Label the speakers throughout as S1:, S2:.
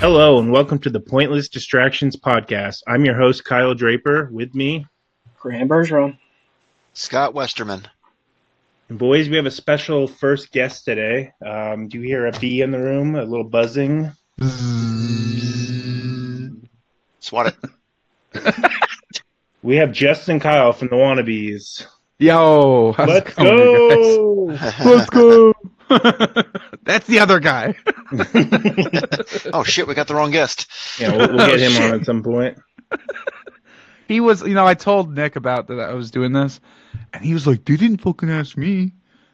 S1: Hello and welcome to the Pointless Distractions Podcast. I'm your host, Kyle Draper. With me,
S2: Graham Bergeron.
S3: Scott Westerman.
S1: and boys, we have a special first guest today. Do you hear a bee in the room? A little buzzing?
S3: Swat it.
S1: We have Justin Kyle from the Wannabeez.
S4: Yo, how's
S1: Let's
S4: it going,
S1: go!
S4: Let's go. That's the other guy.
S3: Oh shit, we got the wrong guest.
S1: Yeah, we'll get him on at some point.
S4: He was, I told Nick about that I was doing this, and he was like, "They didn't fucking ask me.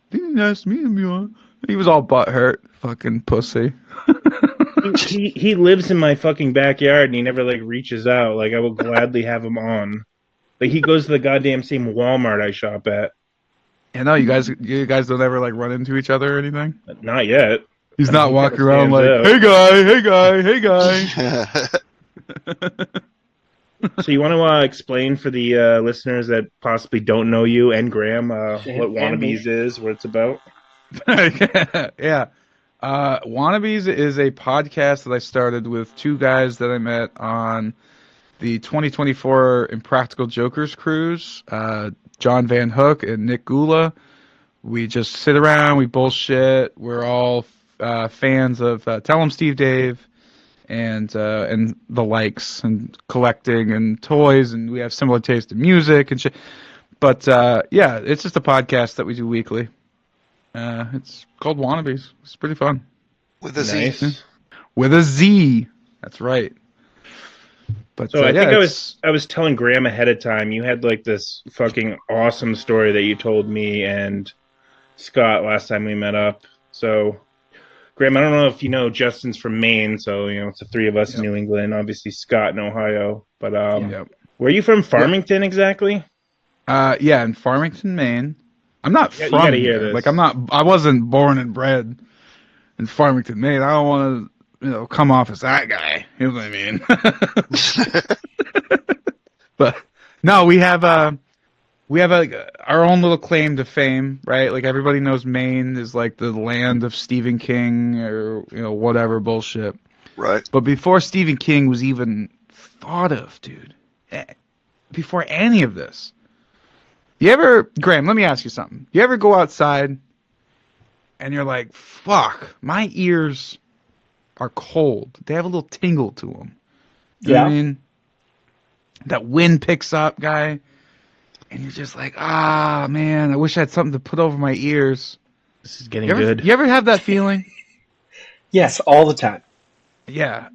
S4: They didn't ask me to be on." He was all butthurt, fucking pussy.
S1: He lives in my fucking backyard, and he never reaches out. I will gladly have him on. He goes to the goddamn same Walmart I shop at.
S4: Yeah, no, you guys don't ever run into each other or anything.
S1: Not yet.
S4: He's not walking around
S1: stands out.
S4: "Hey guy, hey guy, hey guy."
S1: So you want to explain for the listeners that possibly don't know you and Graham what Wannabeez is, what it's about?
S4: Yeah. Wannabeez is a podcast that I started with two guys that I met on the 2024 Impractical Jokers cruise, John Van Hook and Nick Gula. We just sit around, we bullshit. We're all fans of Tell 'em Steve Dave and the likes, and collecting and toys, and we have similar taste in music and shit. But yeah, it's just a podcast that we do weekly. It's called Wannabeez. It's pretty fun.
S3: With a
S1: Nice.
S3: Z.
S4: With a Z. That's right. But
S1: So I
S4: yeah,
S1: think I was telling Graham ahead of time. You had this fucking awesome story that you told me and Scott last time we met up. So Graham, I don't know if you know, Justin's from Maine, so it's the three of us in New England. Obviously Scott in Ohio, but where are you from? Farmington exactly?
S4: Yeah, in Farmington, Maine. I'm not
S1: You
S4: from
S1: gotta hear
S4: here.
S1: this.
S4: I wasn't born and bred in Farmington, Maine. I don't want to, come off as that guy. You know what I mean? But no, we have our own little claim to fame, right? Everybody knows Maine is the land of Stephen King or whatever bullshit.
S3: Right.
S4: But before Stephen King was even thought of, dude, before any of this, Graham, let me ask you something. You ever go outside and you're like, fuck, my ears are cold. They have a little tingle to them. You know what I mean? That wind picks up, guy, and you're just like, man, I wish I had something to put over my ears.
S1: This is getting good.
S4: You ever have that feeling?
S2: Yes, all the time.
S4: Yeah.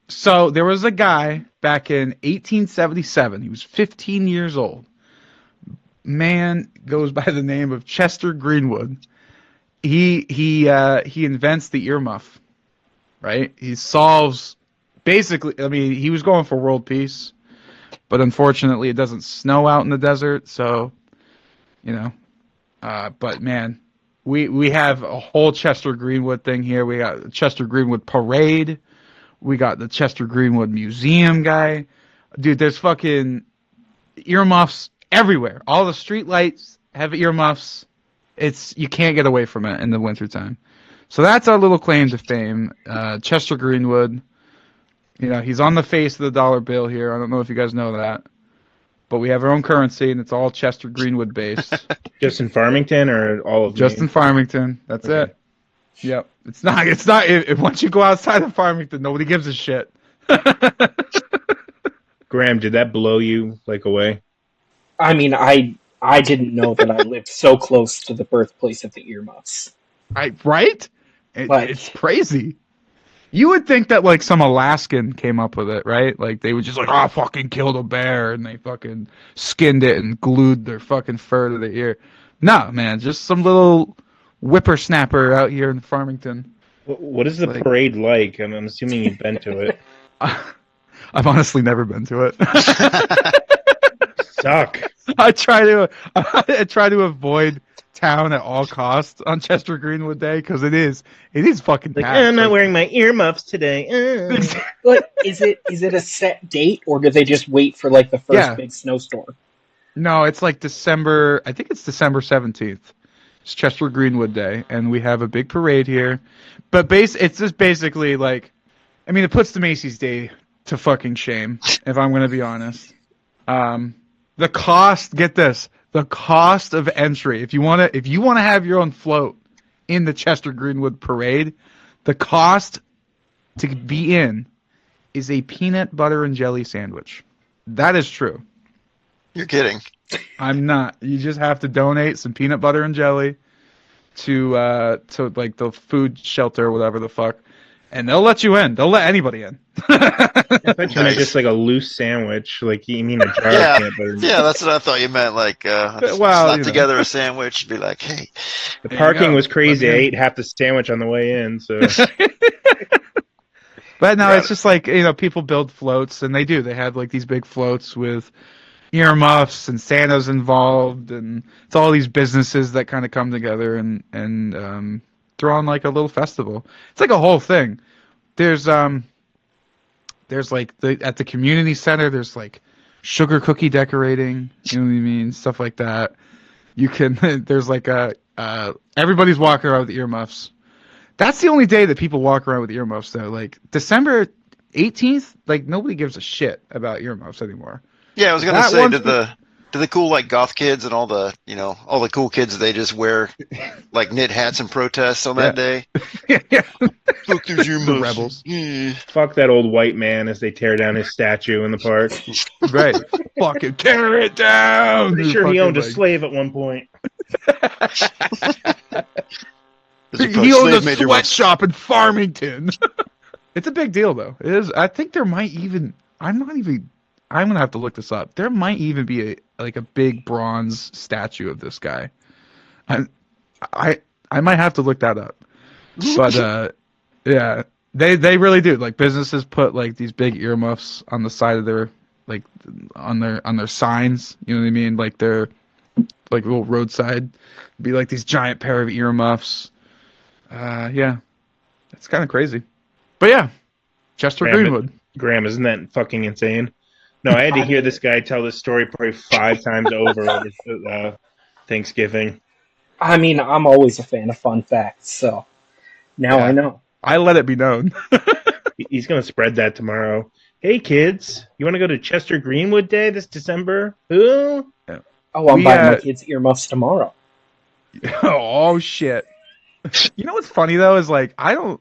S4: So there was a guy back in 1877. He was 15 years old. Man goes by the name of Chester Greenwood. He invents the earmuff, right? He solves basically. I mean, he was going for world peace, but unfortunately, it doesn't snow out in the desert, so But man, we have a whole Chester Greenwood thing here. We got the Chester Greenwood Parade. We got the Chester Greenwood Museum, guy. Dude, there's fucking earmuffs everywhere. All the street lights have earmuffs. You can't get away from it in the wintertime. So that's our little claim to fame. Chester Greenwood. He's on the face of the dollar bill here. I don't know if you guys know that. But we have our own currency, and it's all Chester Greenwood based.
S1: Just in Farmington or all of
S4: Just
S1: Maine?
S4: in Farmington. That's
S1: Okay.
S4: it. Yep. It's not. Once you go outside of Farmington, nobody gives a shit.
S1: Graham, did that blow you away?
S2: I mean, I didn't know that I lived so close to the birthplace of the earmuffs.
S4: Right? It's crazy. You would think that some Alaskan came up with it, right? They would just fucking killed a bear, and they fucking skinned it and glued their fucking fur to the ear. No, man, just some little whippersnapper out here in Farmington.
S1: What is the parade like? I'm assuming you've been to it.
S4: I've honestly never been to it.
S1: Suck.
S4: I try to avoid town at all costs on Chester Greenwood Day because it is fucking packed.
S1: I'm not wearing my earmuffs today.
S2: But is it a set date, or do they just wait for the first big snowstorm?
S4: No, it's December. I think it's December 17th. It's Chester Greenwood Day, and we have a big parade here. But it's just basically I mean, it puts the Macy's Day to fucking shame, if I'm going to be honest. The cost, get this, the cost of entry, if you want to have your own float in the Chester Greenwood Parade, the cost to be in is a peanut butter and jelly sandwich. That is true.
S3: You're kidding.
S4: I'm not. You just have to donate some peanut butter and jelly to like the food shelter or whatever the fuck, and they'll let you in. They'll let anybody in.
S1: I thought you meant just like a loose sandwich. Like you mean a jar
S3: Yeah,
S1: of peanut butter.
S3: yeah, that's what I thought you meant. Like,
S4: Well,
S3: slap
S4: you know.
S3: together a sandwich, be like, hey,
S1: The
S4: There you
S1: parking
S4: go.
S1: was crazy. I
S4: Let me in.
S1: ate half the sandwich on the way in. So
S4: But no, it's just like, people build floats, and they do. They have like these big floats with earmuffs and Santa's involved, and it's all these businesses that kind of come together and throw on like a little festival. It's like a whole thing. There's like at the community center, there's like sugar cookie decorating, you know what I mean, stuff like that. You can there's like everybody's walking around with earmuffs. That's the only day that people walk around with earmuffs, though. Like December 18th, like nobody gives a shit about earmuffs anymore.
S3: yeah, I was gonna
S4: That
S3: say,
S4: one-
S3: do the cool like goth kids and all the cool kids, they just wear like knit hats and protests on that day?
S4: Yeah.
S3: Fuck those earmuffs.
S4: The rebels.
S3: Yeah.
S1: fuck that old white man as they tear down his statue in the park.
S4: Right. Fucking tear it down.
S1: Pretty sure he
S4: Fucking,
S1: owned a
S4: like-
S1: slave at one point.
S3: Those are
S4: He
S3: probably
S4: owned a
S3: slave-made earmuffs.
S4: sweatshop in Farmington. It's a big deal, though. It is. I think there might even. I'm gonna have to look this up. There might even be a big bronze statue of this guy. I might have to look that up. But yeah, they really do. Like businesses put like these big earmuffs on the side of their on their signs. You know what I mean? Like they're like little roadside. Be like these giant pair of earmuffs. Yeah, it's kind of crazy. But yeah, Chester
S1: Graham,
S4: Greenwood.
S1: Graham, isn't that fucking insane? No, I had to hear this guy tell this story probably 5 times over Thanksgiving.
S2: I mean, I'm always a fan of fun facts, so now
S4: Yeah.
S2: I know.
S4: I let it be known.
S1: He's going to spread that tomorrow. Hey, kids, you want to go to Chester Greenwood Day this December? Who?
S2: Oh, I'm
S4: We,
S2: buying my kids earmuffs tomorrow.
S4: Oh shit! You know what's funny though is like I don't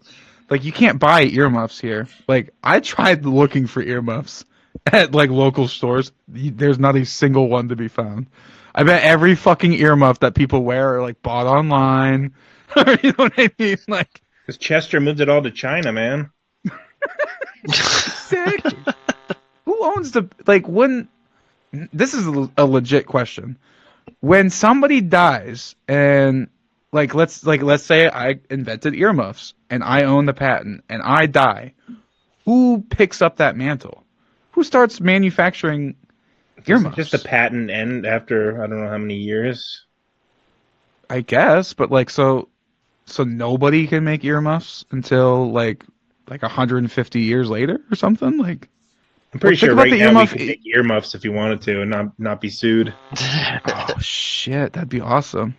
S4: like you can't buy earmuffs here. Like I tried looking for earmuffs at like local stores. There's not a single one to be found. I bet every fucking earmuff that people wear are like bought online. You know what I mean? Like
S1: Because Chester moved it all to China, man.
S4: exactly. Who owns the when? This is a legit question. When somebody dies and let's say I invented earmuffs and I own the patent and I die, who picks up that mantle? Who starts manufacturing earmuffs?
S1: Just the patent end after I don't know how many years.
S4: I guess, but so nobody can make earmuffs until like 150 years later or something. Like
S1: I'm pretty
S4: Well, think
S1: sure
S4: about
S1: right
S4: the
S1: now
S4: earmuff-
S1: we could make earmuffs if you wanted to and not be sued.
S4: oh shit, that'd be awesome.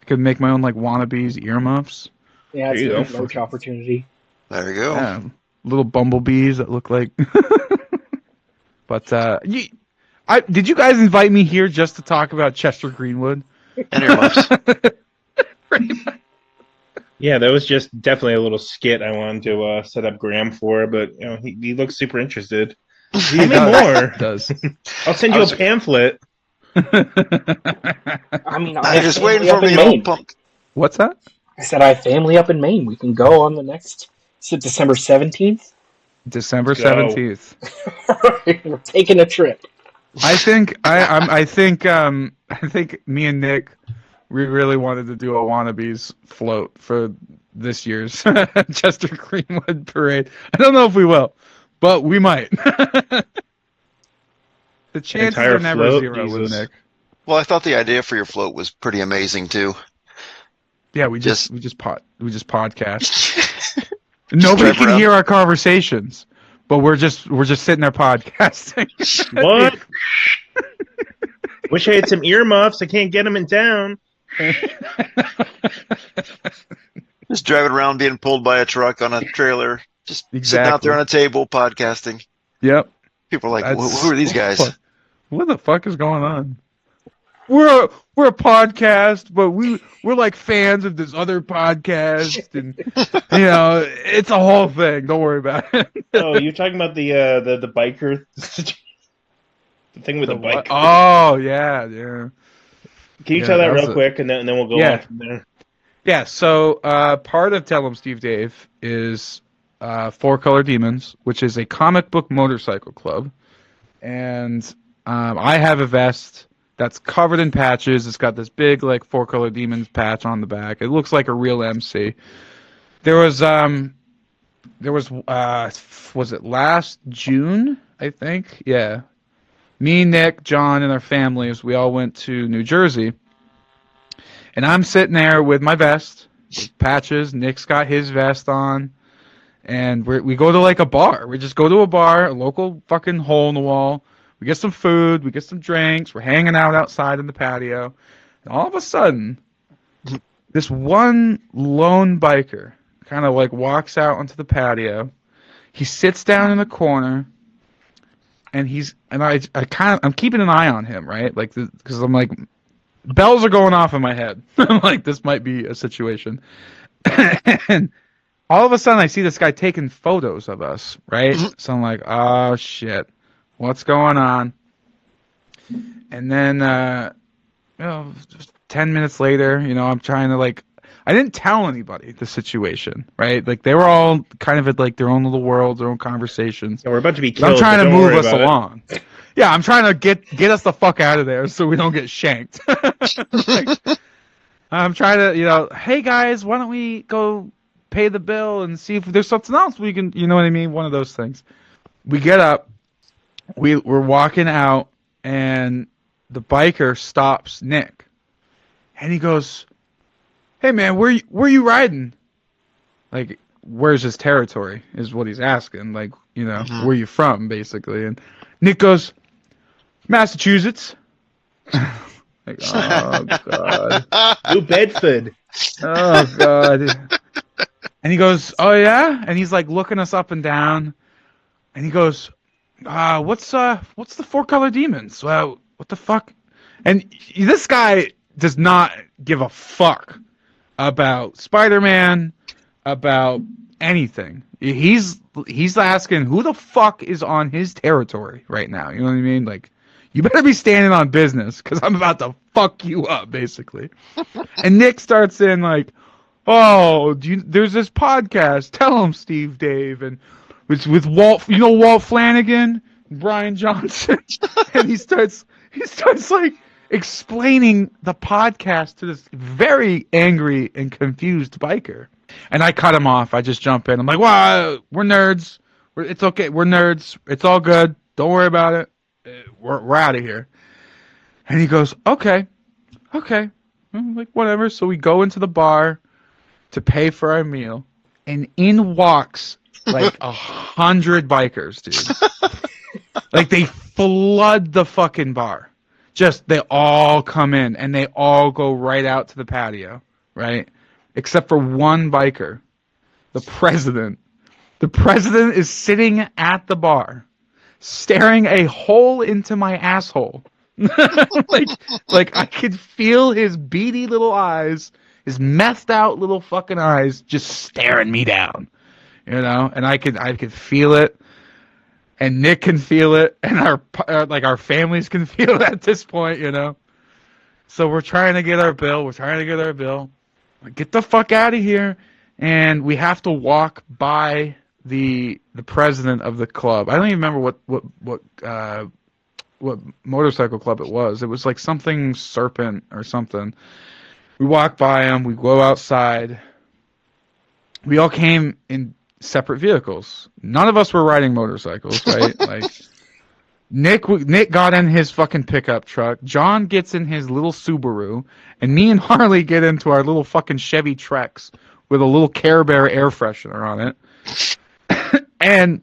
S4: I could make my own like Wannabeez earmuffs.
S2: Yeah, it's
S1: There you
S2: a
S1: go.
S2: good merch opportunity.
S3: There you go.
S4: Yeah, little bumblebees that look like. But did you guys invite me here just to talk about Chester Greenwood?
S3: And earmuffs.
S1: Yeah, that was just definitely a little skit I wanted to set up Graham for, but he looks super interested.
S4: He
S1: Tell me more.
S4: does.
S1: I'll send you a pamphlet.
S2: I mean, I
S3: Nah,
S2: have
S3: just
S2: family
S3: waiting for
S2: up
S3: me
S2: in
S3: to get all
S2: Maine.
S3: pumped.
S4: What's that?
S2: I said I have family up in Maine. We can go on the next. Is it December 17th?
S4: December
S1: Go.
S4: 17th.
S2: We're taking a trip.
S4: I think I think me and Nick we really wanted to do a Wannabeez float for this year's Chester Greenwood parade. I don't know if we will, but we might. The chances
S1: entire
S4: are never
S1: float?
S4: zero with
S1: Jesus.
S4: Nick.
S3: Well, I thought the idea for your float was pretty amazing too.
S4: Yeah, we just podcast. Nobody
S3: drive
S4: can
S3: around.
S4: hear our conversations, but we're just sitting there podcasting.
S1: What? Wish I had some earmuffs. I can't get them in town.
S3: Just driving around being pulled by a truck on a trailer, Just sitting out there
S4: Exactly.
S3: on a table podcasting.
S4: Yep.
S3: People are like,
S4: That's-
S3: who are these guys?
S4: What the fuck is going on? We're a podcast, but we're like fans of this other podcast, and it's a whole thing. Don't worry about it.
S1: Oh, you're talking about the biker, the thing with the
S4: what?
S1: bike.
S4: Oh yeah. Can
S1: you
S4: yeah,
S1: tell that
S4: that was
S1: real quick, and then we'll go
S4: Yeah.
S1: on from there?
S4: Yeah. So part of Tell 'em Steve Dave is Four Color Demons, which is a comic book motorcycle club, and I have a vest that's covered in patches. It's got this big like Four Color Demons patch on the back. It looks like a real MC. There was was it last June, I think? Yeah. Me, Nick, John, and our families, we all went to New Jersey. And I'm sitting there with my vest, with patches. Nick's got his vest on. And we go to like a bar. We just go to a bar, a local fucking hole in the wall. We get some food, we get some drinks. We're hanging out outside in the patio. And all of a sudden, this one lone biker kind of like walks out onto the patio. He sits down in the corner, and I'm keeping an eye on him, right? Like, because I'm like, bells are going off in my head. I'm like, this might be a situation. And all of a sudden, I see this guy taking photos of us, right? So I'm like, oh shit, what's going on? And then, 10 minutes later, I'm trying to like, I didn't tell anybody the situation, right? Like they were all kind of at like their own little world, their own conversations.
S1: Yeah, we're about to be
S4: But
S1: killed.
S4: I'm trying
S1: but
S4: to
S1: don't
S4: move
S1: worry
S4: us
S1: about it.
S4: along. Yeah, I'm trying to get us the fuck out of there so we don't get shanked. Like, I'm trying to, hey guys, why don't we go pay the bill and see if there's something else we can, you know what I mean? One of those things. We get up, we're walking out, and the biker stops Nick. And he goes, hey man, where you riding? Like, where's his territory is what he's asking. Like, where you from, basically. And Nick goes, Massachusetts. Like, oh god.
S1: New Bedford.
S4: Oh god. And he goes, oh yeah? And he's like looking us up and down. And he goes, what's the Four Color Demons? What the fuck? And this guy does not give a fuck about Spider-Man, about anything. He's asking who the fuck is on his territory right now. You know what I mean? Like, you better be standing on business because I'm about to fuck you up, basically. And Nick starts in like, oh, there's this podcast, Tell 'em Steve Dave, and it's with Walt, Walt Flanagan, Brian Johnson, and he starts like explaining the podcast to this very angry and confused biker. And I cut him off. I just jump in. I'm like, wow, we're nerds. It's okay. We're nerds. It's all good. Don't worry about it. We're out of here. And he goes, okay. I'm like, whatever. So we go into the bar to pay for our meal. And in walks like 100 bikers, dude. Like, they flood the fucking bar. They all come in and they all go right out to the patio, right? Except for one biker, the president. The president is sitting at the bar, staring a hole into my asshole. like I could feel his beady little eyes, his methed out little fucking eyes, just staring me down, And I could feel it. And Nick can feel it, and our families can feel it at this point, So we're trying to get our bill. Get the fuck out of here, and we have to walk by the president of the club. I don't even remember what motorcycle club it was. It was like something Serpent or something. We walk by him. We go outside. We all came in separate vehicles. None of us were riding motorcycles, right? Like, Nick got in his fucking pickup truck. John gets in his little Subaru, and me and Harley get into our little fucking Chevy Trex with a little Care Bear air freshener on it. And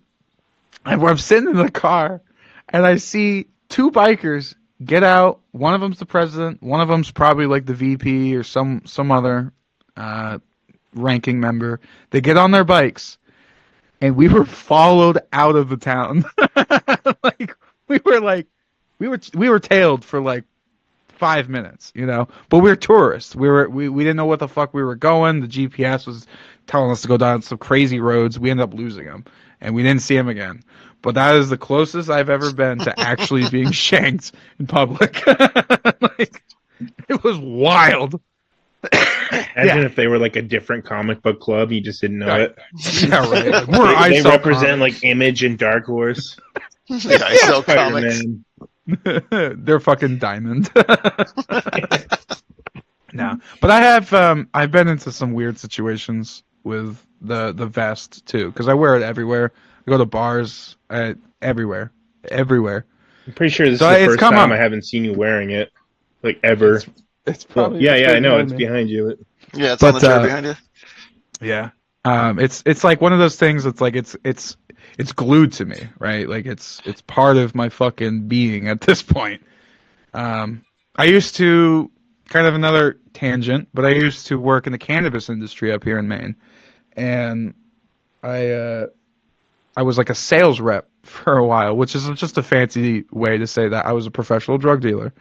S4: I'm sitting in the car, and I see two bikers get out. One of them's the president. One of them's probably like the VP or some other ranking member. They get on their bikes. and we were followed out of the town. We were tailed for like 5 minutes, But we were tourists. We didn't know what the fuck we were going. The GPS was telling us to go down some crazy roads. We ended up losing him, and we didn't see him again. But that is the closest I've ever been to actually being shanked in public. It was wild.
S1: Imagine if they were like a different comic book club, you just didn't know it.
S4: Yeah, right. Like,
S1: They represent like Image and Dark Horse.
S3: Yeah, I sell comics.
S1: Spider-Man.
S4: They're fucking diamond. No, but I've been into some weird situations with the vest too, because I wear it everywhere. I go to bars, everywhere.
S1: I'm pretty sure this
S4: So
S1: is the
S4: it's
S1: first
S4: come
S1: time
S4: up.
S1: I haven't seen you wearing it, like ever.
S4: It's probably
S1: Yeah, I know it's
S4: behind me.
S1: behind you.
S3: Yeah, it's
S4: But,
S3: on the chair behind you.
S4: Yeah. It's like one of those things that's like it's glued to me, right? Like it's part of my fucking being at this point. I used to kind of another tangent, but I used to work in the cannabis industry up here in Maine, and I was like a sales rep for a while, which is just a fancy way to say that I was a professional drug dealer.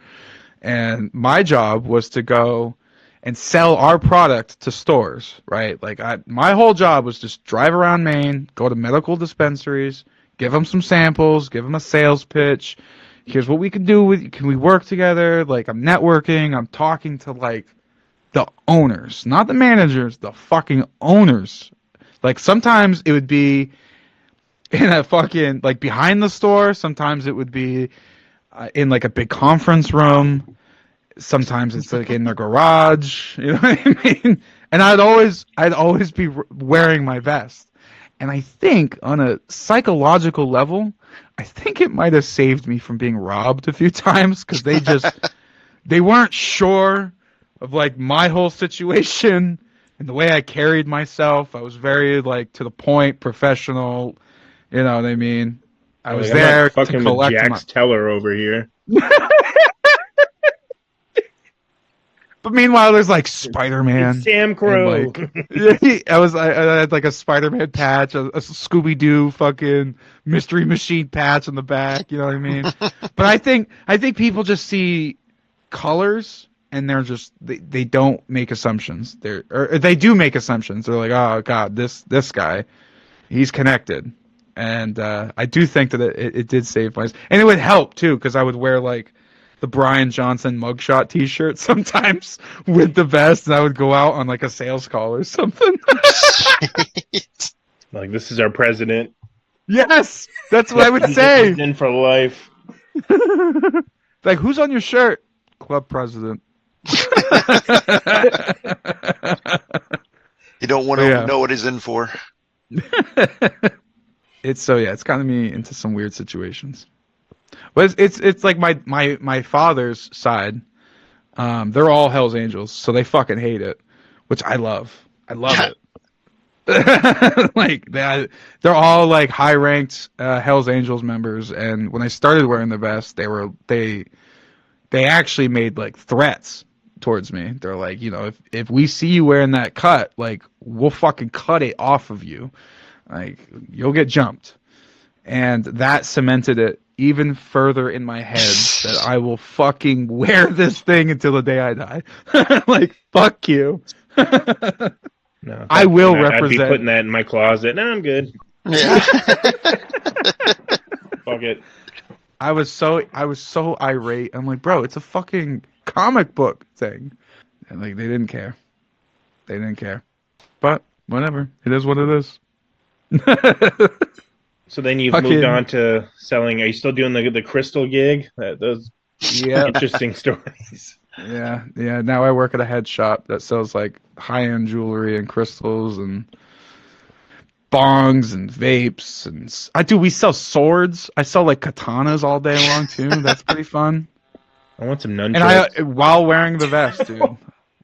S4: And my job was to go and sell our product to stores, right? Like my whole job was just drive around Maine, go to medical dispensaries, give them some samples, give them a sales pitch. Here's what we can do can we work together? Like I'm networking, I'm talking to like the owners, not the managers, the fucking owners. Like sometimes it would be in a fucking like behind the store, sometimes it would be in like a big conference room. Sometimes it's like in their garage, you know what I mean? And I'd always be wearing my vest. And I think on a psychological level, I think it might have saved me from being robbed a few times because they weren't sure of like my whole situation and the way I carried myself. I was very like to the point, professional, you know what I mean? I was
S1: I'm
S4: there
S1: not
S4: to
S1: fucking with
S4: collect
S1: Jax Teller over here.
S4: But meanwhile, there's like Spider-Man.
S1: It's Sam Crow.
S4: I had like a Spider-Man patch, a Scooby Doo fucking Mystery Machine patch on the back. You know what I mean? But I think people just see colors and they're just they don't make assumptions. They do make assumptions. They're like, oh god, this guy, he's connected. And I do think that it did save my, and it would help too because I would wear like the Brian Johnson mugshot T-shirt sometimes with the vest, and I would go out on like a sales call or something.
S1: Like, this is our president.
S4: Yes, that's what I would say.
S1: He's in for life.
S4: Like, who's on your shirt? Club president.
S3: You don't want to know what he's in for.
S4: It's gotten me into some weird situations. But it's like my father's side. They're all Hell's Angels, so they fucking hate it, which I love. I love it. Like they're all like high ranked Hell's Angels members, and when I started wearing the vest, they actually made like threats towards me. They're like, if we see you wearing that cut, like we'll fucking cut it off of you, like you'll get jumped. And that cemented it even further in my head that I will fucking wear this thing until the day I die. Like, fuck you.
S1: No,
S4: I will
S1: I'd
S4: represent.
S1: be putting that in my closet. No, I'm good.
S3: Yeah.
S1: Fuck it.
S4: I was so irate. I'm like, bro, it's a fucking comic book thing. And like, they didn't care. But whatever. It is what it is.
S1: So then you've
S4: Fucking-
S1: moved on to selling. Are you still doing the crystal gig? Those
S4: Yeah.
S1: interesting stories.
S4: Yeah. Now I work at a head shop that sells like high-end jewelry and crystals and bongs and vapes and we sell swords. I sell like katanas all day long too. That's pretty fun.
S1: I want some
S4: And
S1: nunchucks.
S4: while wearing the vest, dude.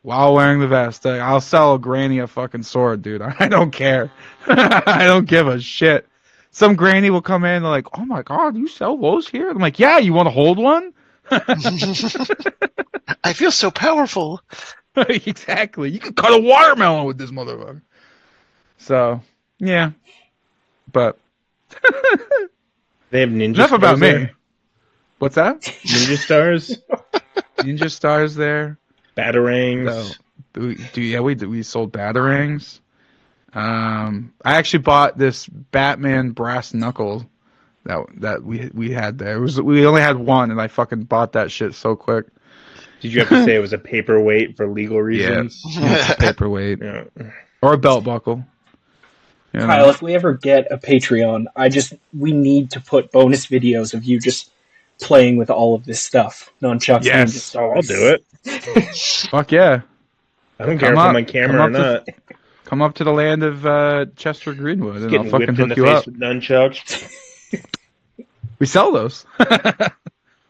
S4: While wearing the vest, I'll sell a granny a fucking sword, dude. I don't care. I don't give a shit. Some granny will come in and they're like, "Oh my god, you sell those here?" I'm like, "Yeah, you want to hold one?"
S3: I feel so powerful.
S4: Exactly. You can cut a watermelon with this motherfucker. So, yeah. But
S1: They have ninja
S4: enough
S1: stars
S4: about me.
S1: there?
S4: What's that?
S1: Ninja stars?
S4: Ninja stars there.
S1: Batarangs?
S4: No. We sold batarangs. I actually bought this Batman brass knuckle that we had there. We only had one, and I fucking bought that shit so quick.
S1: Did you have to say it was a paperweight for legal
S4: Yeah,
S1: reasons?
S4: it's a paperweight
S1: Yeah.
S4: or a belt buckle. You know?
S2: Kyle, if we ever get a Patreon, we need to put bonus videos of you just playing with all of this stuff. Nunchucks,
S4: Yes.
S2: ninja stars.
S1: I'll do it.
S4: Fuck yeah!
S1: I don't care if
S4: Come
S1: I'm
S4: up-
S1: on camera or
S4: come up
S1: not.
S4: Come up to the land of Chester Greenwood,
S1: Just
S4: and I'll
S1: getting
S4: fucking
S1: whipped in
S4: hook
S1: the
S4: you
S1: face
S4: up.
S1: with nunchucks.
S4: We sell those.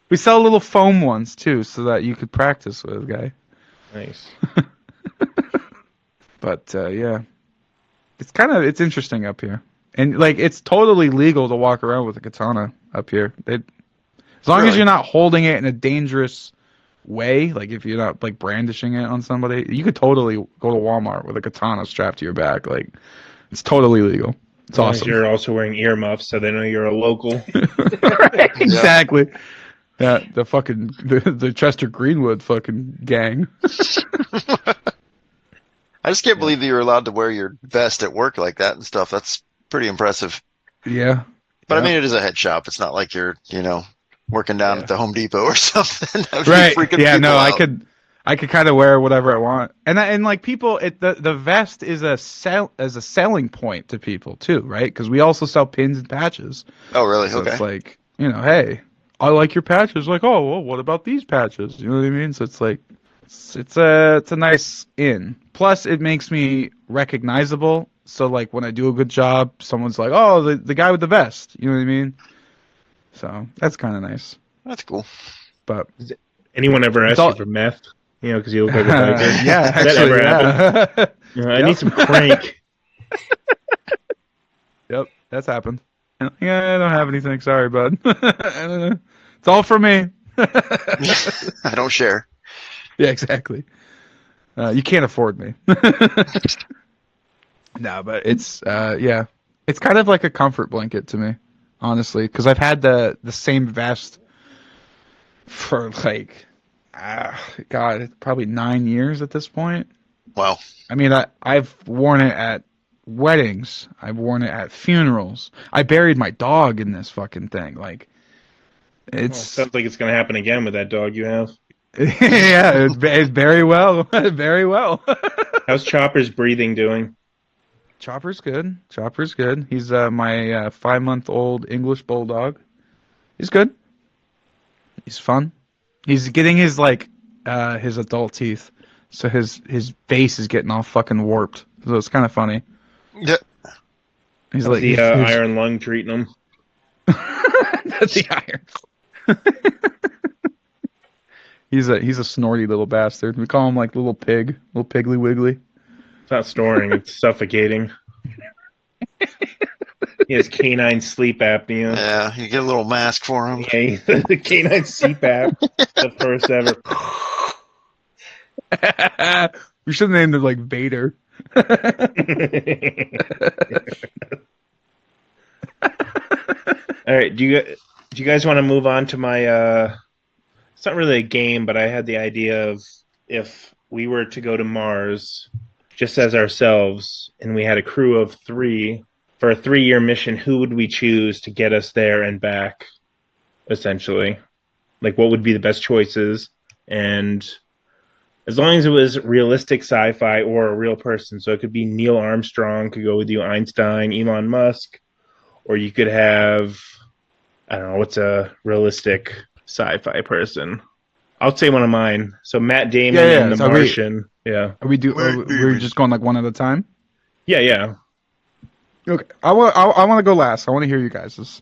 S4: We sell little foam ones too, so that you could practice with, guy.
S1: Nice.
S4: But yeah, it's interesting up here, and like it's totally legal to walk around with a katana up here. As long as
S3: Really?
S4: you're not holding it in a dangerous way, like if you're not like brandishing it on somebody, you could totally go to Walmart with a katana strapped to your back. Like it's totally legal. It's
S1: As long as
S4: awesome.
S1: you're also wearing earmuffs, so they know you're a local.
S4: Right, exactly. Yeah, the Chester Greenwood fucking gang.
S3: I just can't believe that you're allowed to wear your vest at work like that and stuff. That's pretty impressive.
S4: Yeah.
S3: But I
S4: Yeah.
S3: mean, it is a head shop. It's not like you're, working down at the Home Depot or something. That would be
S4: Right.
S3: freaking
S4: Yeah.
S3: people
S4: No,
S3: out.
S4: I could kind of wear whatever I want, and like people, the vest is a selling point to people too, right? Because we also sell pins and patches.
S3: Oh, really?
S4: So
S3: Okay.
S4: it's like, hey, I like your patches. Like, oh, well, what about these patches? You know what I mean? So it's like, it's a nice in. Plus, it makes me recognizable. So like when I do a good job, someone's like, oh, the guy with the vest. You know what I mean? So that's kind of nice.
S3: That's cool.
S4: But
S1: Anyone ever asked
S4: all-
S1: you for meth? Because you look like a biker.
S4: yeah,
S1: Does that
S4: actually,
S1: ever happen?
S4: yeah.
S1: I
S4: Yep.
S1: need some crank.
S4: Yep, that's happened. Yeah, I don't have anything. Sorry, bud. It's all for me.
S3: I don't share.
S4: Yeah, exactly. You can't afford me. No, but it's yeah, it's kind of like a comfort blanket to me, honestly, because I've had the same vest for like, God, probably 9 years at this point.
S3: Wow.
S4: I mean, I've worn it at weddings. I've worn it at funerals. I buried my dog in this fucking thing. Like,
S1: Well,
S4: it's
S1: sounds like it's going to happen again with that dog you have.
S4: yeah, it's very well, very well.
S1: How's Chopper's breathing doing?
S4: Chopper's good. Chopper's good. He's my 5-month-old English bulldog. He's good. He's fun. He's getting his his adult teeth, so his face is getting all fucking warped. So it's kind of funny.
S3: Yeah.
S4: He's
S1: How's
S4: like
S1: the
S4: he's-
S1: iron lung treating him?
S4: the iron. He's a snorty little bastard. We call him like little Piggly Wiggly.
S1: It's not snoring, it's suffocating. He has canine sleep apnea.
S3: Yeah. You get a little mask for him.
S1: Yeah, the canine CPAP, the first ever.
S4: We should have named him like Vader.
S1: All right, do you guys want to move on to my it's not really a game, but I had the idea of if we were to go to Mars just as ourselves and we had a crew of 3 for a 3-year mission, who would we choose to get us there and back, essentially? Like, what would be the best choices? And as long as it was realistic sci-fi or a real person, so it could be Neil Armstrong, could go with you, Einstein, Elon Musk, or you could have, I don't know, what's a realistic sci-fi person? I'll say one of mine. So Matt Damon
S4: Yeah,
S1: and The
S4: so
S1: Martian. Yeah.
S4: We're just going like one at a time.
S1: Yeah.
S4: Okay, I want to go last. I want to hear you guys'.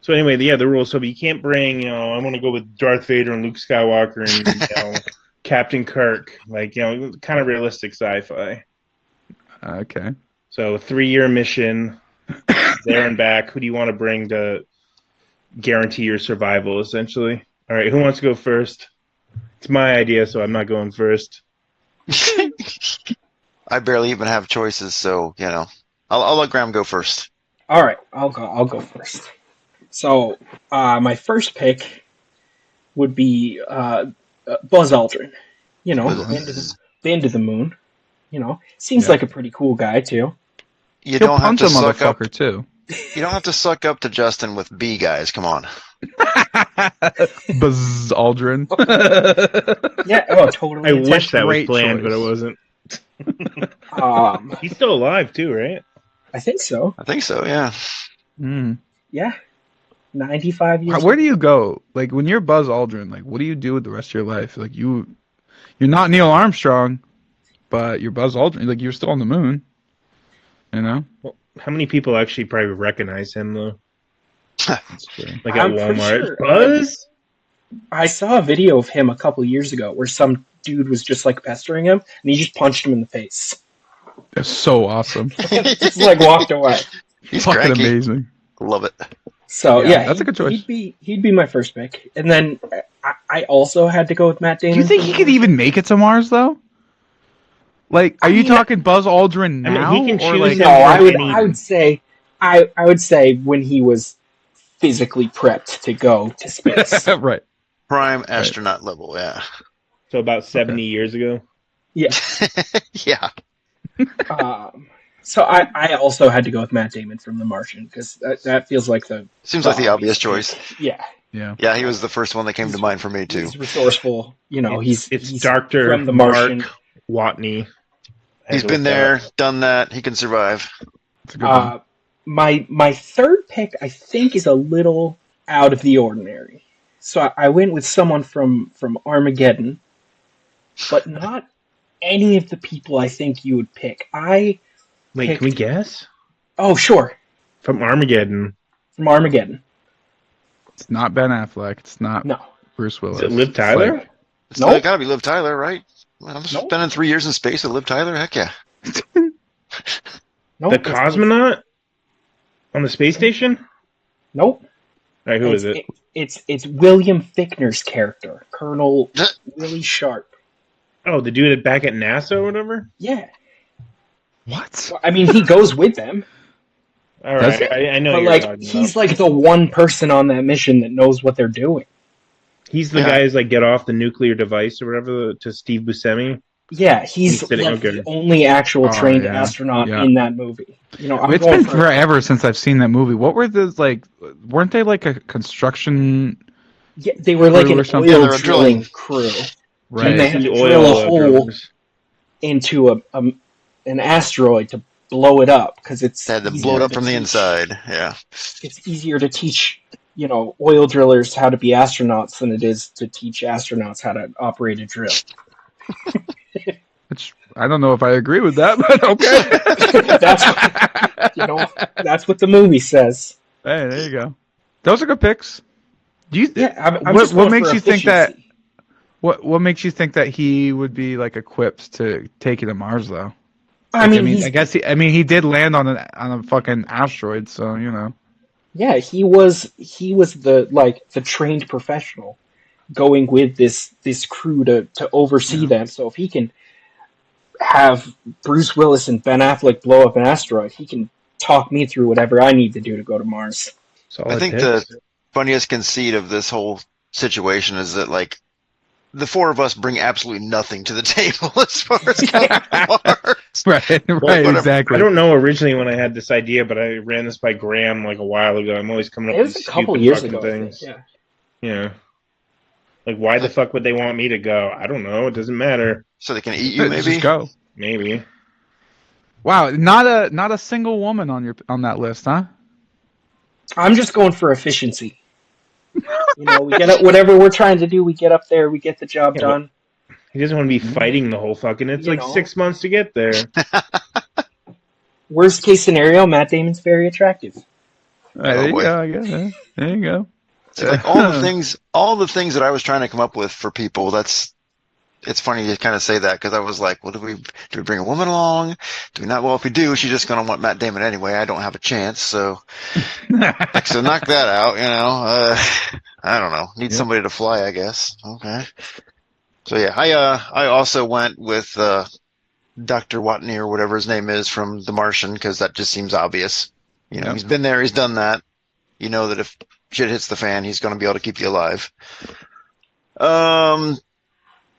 S1: So anyway, yeah, the rules. So you can't bring, I want to go with Darth Vader and Luke Skywalker and, Captain Kirk. Like, kind of realistic sci-fi.
S4: Okay.
S1: So 3-year mission, there and back. Who do you want to bring to guarantee your survival, essentially? All right, who wants to go first? It's my idea, so I'm not going first.
S3: I barely even have choices, so I'll let Graham go first.
S2: All right, I'll go first. So, my first pick would be Buzz Aldrin. You know, been to the moon. You know, seems
S1: Yeah.
S2: like a pretty cool guy too.
S3: You
S4: He'll
S3: don't have
S4: punch
S3: to
S4: a
S3: suck up.
S4: motherfucker too.
S3: You don't have to suck up to Justin with B guys. Come on.
S4: Buzz Aldrin.
S2: Yeah, oh, totally.
S1: I wish that was
S4: Great
S1: planned, but it
S4: choice.
S1: wasn't.
S2: Um,
S1: He's still alive too, right?
S2: I think so.
S3: I think so. Yeah.
S4: Mm.
S2: Yeah, 95 years.
S4: Where do you go? Like when you're Buzz Aldrin, like what do you do with the rest of your life? Like you're not Neil Armstrong, but you're Buzz Aldrin. Like you're still on the moon. You know?
S1: Well, how many people actually probably recognize him though?
S4: That's true.
S1: Like at
S2: I'm pretty
S1: Walmart,
S2: sure-
S1: Buzz.
S2: I saw a video of him a couple years ago where some dude was just like pestering him, and he just punched him in the face.
S4: That's so awesome.
S2: Just like walked away.
S3: He's
S4: Fucking
S3: cranky.
S4: amazing.
S3: Love it.
S2: So
S4: Yeah,
S2: yeah,
S4: that's a good choice.
S2: He'd be my first pick, and then I also had to go with Matt
S4: Do
S2: Damon.
S4: you think he could even make it to Mars though? Like, are you talking Buzz Aldrin
S1: I mean,
S4: now?
S1: he can
S4: or
S1: choose
S4: like,
S2: No, I would.
S1: any-
S2: I would say. I would say when he was physically prepped to go to space.
S4: right.
S3: Prime astronaut level. Yeah.
S1: So about 70 years ago.
S2: Yeah.
S3: Yeah.
S2: So I also had to go with Matt Damon from The Martian because that feels like the
S3: Seems like the obvious choice.
S2: Yeah,
S4: Yeah.
S3: Yeah, he was the first one that came to mind for me too.
S2: he's resourceful. You know,
S1: It's
S2: he's
S1: Dr.
S2: from The Martian.
S1: Mark Watney.
S3: He's been there, done that. He can survive.
S4: It's a good one.
S2: My third pick I think is a little out of the ordinary. So I went with someone from Armageddon, but not any of the people I think you would pick.
S1: Wait, can we guess?
S2: Oh, sure,
S1: From Armageddon.
S2: from Armageddon.
S4: It's not Ben Affleck. It's not
S2: No,
S4: Bruce Willis.
S1: Is it Liv Tyler?
S4: Like,
S3: It's
S2: Nope.
S3: gotta be Liv Tyler, right? I'm
S2: Nope.
S3: spending 3 years in space with Liv Tyler. Heck yeah.
S2: nope.
S1: The cosmonaut? On the space station?
S2: Nope.
S1: All right, who is it?
S2: It's William Fichtner's character, Colonel Willie Sharp.
S1: Oh, the dude back at NASA or whatever?
S2: Yeah,
S4: what?
S2: I mean he goes with them,
S1: All
S4: Does
S1: right, I know
S2: but
S1: you're
S2: like
S1: talking
S2: he's
S1: about.
S2: like the one person on that mission that knows what they're doing.
S1: He's the
S3: Yeah.
S1: guy who's like get off the nuclear device or whatever to Steve Buscemi.
S2: Yeah, he's
S1: He's sitting-
S2: like
S1: okay.
S2: the only actual
S4: Oh,
S2: trained
S4: yeah.
S2: astronaut
S4: Yeah.
S2: in that movie. You know, I'm
S4: It's
S2: going
S4: been
S2: for
S4: forever since I've seen that movie. What were those like? Weren't they like a construction?
S2: yeah, they were like
S4: Crew
S2: an
S4: or something.
S3: Yeah,
S2: oil
S3: they were
S2: drilling
S3: drilling.
S2: crew
S4: Right.
S2: And they had to
S1: The
S2: drill a
S1: oil
S2: hole
S1: drillers.
S2: into an asteroid to blow it up because it's
S3: They had to
S2: easier
S3: blow it up
S2: to
S3: from the
S2: teach-
S3: inside. Yeah.
S2: It's easier to teach, you know, oil drillers how to be astronauts than it is to teach astronauts how to operate a drill.
S4: Which I don't know if I agree with that, but okay.
S2: That's you know, that's what the movie says.
S4: Hey, there you go. Those are good picks. Do you?
S2: Yeah, I'm
S4: what
S2: just going
S4: makes
S2: for
S4: you think that?
S2: efficiency.
S4: What makes you think that he would be like equipped to take you to Mars though?
S2: I
S4: Like,
S2: mean, he's,
S4: I guess he did land on a fucking asteroid, so you know.
S2: yeah, he was the trained professional going with this crew to oversee them. So if he can have Bruce Willis and Ben Affleck blow up an asteroid, he can talk me through whatever I need to do to go to Mars.
S1: Solid
S3: I think
S1: picks.
S3: the funniest conceit of this whole situation is that like the four of us bring absolutely nothing to the table as far as going to Mars.
S4: Right, right,
S3: whatever.
S4: exactly.
S1: I don't know originally when I had this idea, but I ran this by Graham like a while ago. I'm always coming up
S2: It
S1: with
S2: was a couple
S1: stupid
S2: years
S1: fucking
S2: ago. I think,
S1: things.
S2: yeah.
S1: Yeah. Like, why the fuck would they want me to go? I don't know. It doesn't matter.
S3: So they can eat you, maybe.
S4: Just go.
S1: Maybe.
S4: Wow, not a single woman on that list, huh?
S2: I'm just going for efficiency. You know, we get up, whatever we're trying to do, we get up there, we get the job
S1: Yeah,
S2: done.
S1: He doesn't want to be fighting the whole fucking. It's
S2: You
S1: like
S2: know.
S1: 6 months to get there.
S2: Worst case scenario, Matt Damon's very attractive.
S4: There you
S3: boy.
S4: go. I guess. Yeah. There you go.
S3: It's like all the things that I was trying to come up with for people. It's funny you kind of say that because I was like, well, do we bring a woman along? Do we not? Well, if we do, she's just going to want Matt Damon anyway. I don't have a chance. So knock that out, you know. I don't know. Need somebody to fly, I guess. Okay. So yeah, I also went with Dr. Watney or whatever his name is from The Martian because that just seems obvious. You know, he's been there, he's done that. You know that if shit hits the fan, he's going to be able to keep you alive.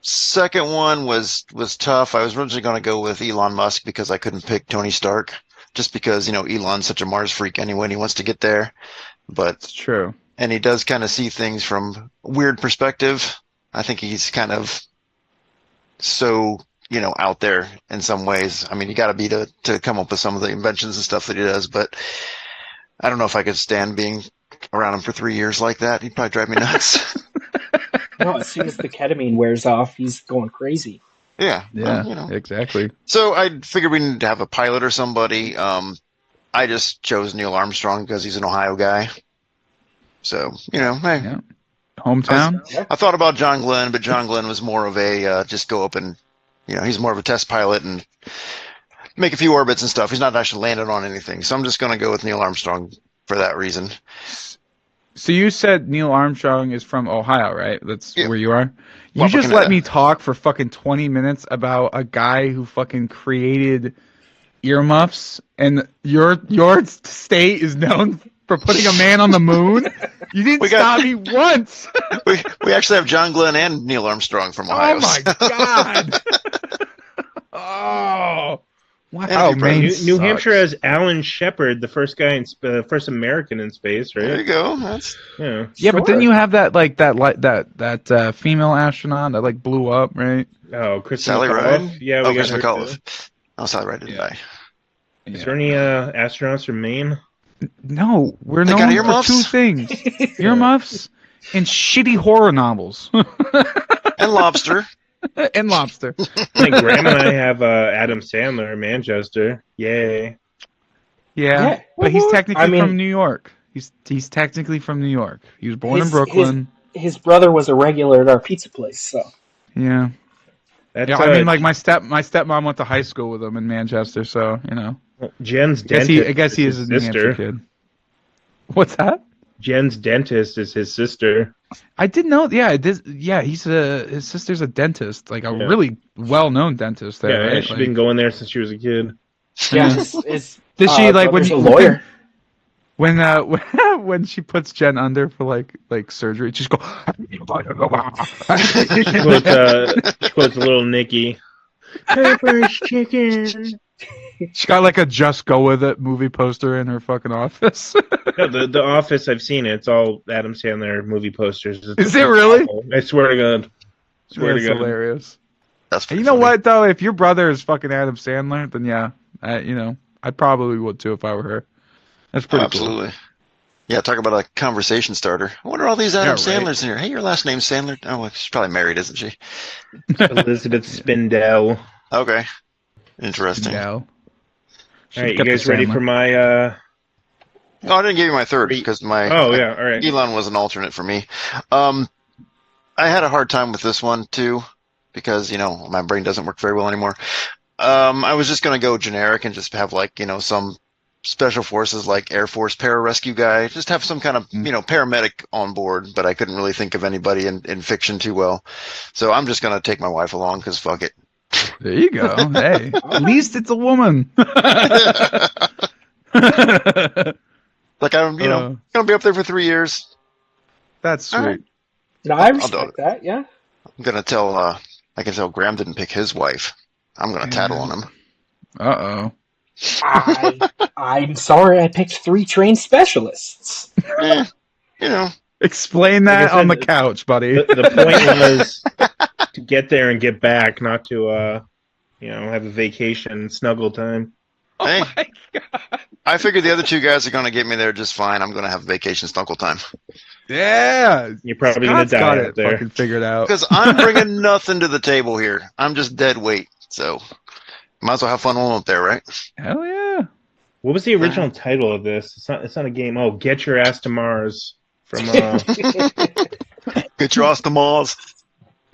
S3: Second one was tough. I was originally going to go with Elon Musk because I couldn't pick Tony Stark, just because, you know, Elon's such a Mars freak anyway, and he wants to get there. But
S4: It's true.
S3: And he does kind of see things from a weird perspective. I think he's kind of so, you know, out there in some ways. I mean, you got to be to come up with some of the inventions and stuff that he does, but I don't know if I could stand being around him for 3 years like that. He'd probably drive me nuts.
S2: No, as soon as the ketamine wears off, he's going crazy.
S3: Yeah,
S4: Yeah,
S3: you know.
S4: exactly.
S3: So I figured we need to have a pilot or somebody. I just chose Neil Armstrong because he's an Ohio guy. So, you know, hey.
S4: Yeah. Hometown?
S3: I thought about John Glenn, but John Glenn was more of a just go up and, you know, he's more of a test pilot and make a few orbits and stuff. He's not actually landed on anything. So I'm just going to go with Neil Armstrong for that reason.
S4: So you said Neil Armstrong is from Ohio, right? That's where you are? You
S3: Well,
S4: just
S3: fucking,
S4: let me talk for fucking 20 minutes about a guy who fucking created earmuffs, and your state is known for putting a man on the moon? You didn't stop me once!
S3: we actually have John Glenn and Neil Armstrong from Ohio.
S4: Oh my god! Oh! Wow,
S3: And
S4: Maine
S1: New Hampshire
S4: sucks.
S1: has Alan Shepard, the first guy first American in space,
S3: There you
S1: right?
S3: go. That's
S1: Yeah.
S4: Yeah, but then
S2: Sure.
S4: you have that female astronaut that like blew up, right?
S1: Oh, Kristen
S3: Sally
S1: McAuliffe.
S3: Ride.
S1: Yeah,
S3: Oh,
S1: we got
S3: Chris
S1: her
S3: McAuliffe.
S1: too.
S3: Oh, Sally Ride didn't die.
S1: Is there any astronauts from Maine?
S4: No, we're
S3: They got
S4: known for
S3: earmuffs?
S4: two things: earmuffs and shitty horror novels,
S3: And Lobster.
S4: and lobster.
S1: I think Graham and I have Adam Sandler in Manchester. Yay.
S4: Yeah, but he's technically
S2: I mean-
S4: from New York. He's technically from New York. He was born in
S2: His-
S4: Brooklyn.
S2: His brother was a regular at our pizza place, so
S4: Yeah.
S1: That's
S4: Yeah, I mean, like my stepmom went to high school with him in Manchester, so you know.
S1: Jen's
S4: I
S1: dentist.
S4: guess he is a
S1: his
S4: New Hampshire
S1: sister.
S4: kid. What's that?
S1: Jen's dentist is his sister.
S4: I didn't know. Yeah, his sister's a dentist, like a really well-known dentist there.
S1: Yeah,
S4: right?
S1: she's
S4: Like,
S1: been going there since she was a kid.
S2: yeah.
S4: Did she like when
S2: brother's a
S4: you
S2: lawyer?
S4: when she puts Jen under for like surgery, just go.
S1: She quotes a little Nicky. Pepper's chicken.
S4: She got like a "Just Go With It" movie poster in her fucking office.
S1: No, the Office, I've seen it. It's all Adam Sandler movie posters.
S4: Is it really?
S1: I swear to God. Swear
S4: That's
S1: to God.
S4: hilarious.
S3: That's
S4: And
S3: pretty
S4: you know
S3: funny.
S4: what though? If your brother is fucking Adam Sandler, then yeah, I probably would too if I were her. That's pretty
S3: Absolutely. Yeah, talk about a conversation starter. I wonder all these Adam
S4: Yeah, right.
S3: Sandlers in here. Hey, your last name's Sandler? Oh, well, she's probably married, isn't she?
S1: Elizabeth Spindell.
S3: Okay.
S4: cool.
S3: Interesting.
S4: Yeah.
S1: All right, you guys ready for my...
S3: Oh, I didn't give you my third because my
S1: Oh, yeah, all right.
S3: Elon was an alternate for me. I had a hard time with this one too because, you know, my brain doesn't work very well anymore. I was just going to go generic and just have like, you know, some special forces like Air Force pararescue guy, just have some kind of, you know, paramedic on board, but I couldn't really think of anybody in fiction too well. So I'm just going to take my wife along because fuck it.
S4: There you go. Hey, at least it's a woman.
S3: Like I'm, you know, going to be up there for 3 years.
S4: That's sweet.
S3: All right.
S2: No, I
S3: do
S2: respect
S3: it.
S2: that. Yeah.
S3: I'm going to tell, I can tell Graham didn't pick his wife. I'm going to tattle on him.
S4: Uh-oh.
S2: I'm sorry. I picked 3 trained specialists.
S3: You know.
S4: Explain
S1: Like I
S4: that on the
S1: said,
S4: couch, buddy.
S1: The point was to get there and get back, not to, you know, have a vacation, snuggle time.
S3: Hey,
S4: My God.
S3: I figured the other 2 guys are going to get me there just fine. I'm going to have vacation snuggle time.
S4: Yeah.
S1: You're probably going to
S4: Scott's
S1: die
S4: got
S1: out
S4: it
S1: there.
S4: fucking figured out.
S3: Because I'm bringing nothing to the table here. I'm just dead weight. So might as well have fun while I'm up there, right?
S4: Hell yeah.
S1: What was the original title of this? It's not a game. Oh, Get Your Ass to Mars. From,
S3: Get your ass to Mars.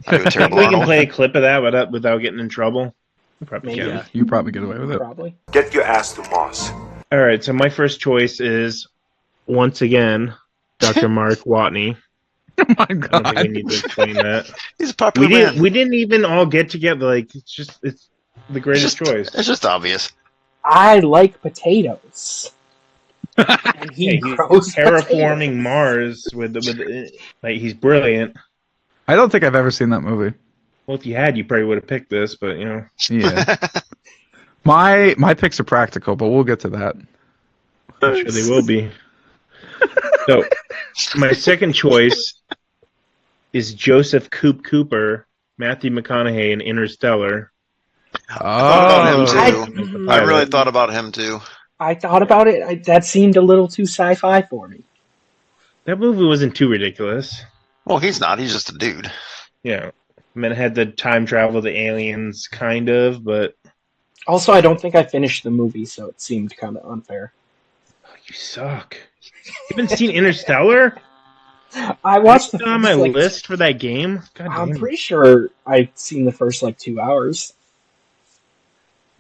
S3: I do a
S1: we
S3: terrible
S1: can
S3: Arnold.
S1: play a clip of that without getting in trouble. We probably
S2: Maybe.
S1: can.
S4: Yeah, you probably get away with it.
S2: Probably.
S5: Get your ass to Moss.
S1: All right, so my first choice is, once again, Dr. Mark Watney.
S4: Oh my
S1: I don't think we
S4: God.
S1: need to explain that.
S3: He's a popular man.
S1: We didn't even all get together. Like, it's the greatest choice.
S3: It's just obvious.
S2: I like potatoes. and he
S1: Hey, he's
S2: grows
S1: terraforming
S2: potatoes.
S1: Mars with like he's brilliant.
S4: I don't think I've ever seen that movie.
S1: Well, if you had, you probably would have picked this, but you know.
S4: Yeah. My picks are practical, but we'll get to that.
S1: I'm sure they will be. So, my second choice is Joseph Coop Cooper, Matthew McConaughey in Interstellar.
S4: Oh,
S3: thought about him too. I really thought about him too.
S2: I thought about it. That seemed a little too sci-fi for me.
S1: That movie wasn't too ridiculous.
S3: Well, he's not. He's just a dude.
S1: Yeah. I mean, it had the time travel, the aliens, kind of, but...
S2: Also, I don't think I finished the movie, so it seemed kind of unfair.
S1: Oh, you suck. You haven't seen Interstellar?
S2: I watched the
S1: It's on
S2: first,
S1: my list for that game. God
S2: I'm
S1: damn it.
S2: pretty sure I'd seen the first 2 hours.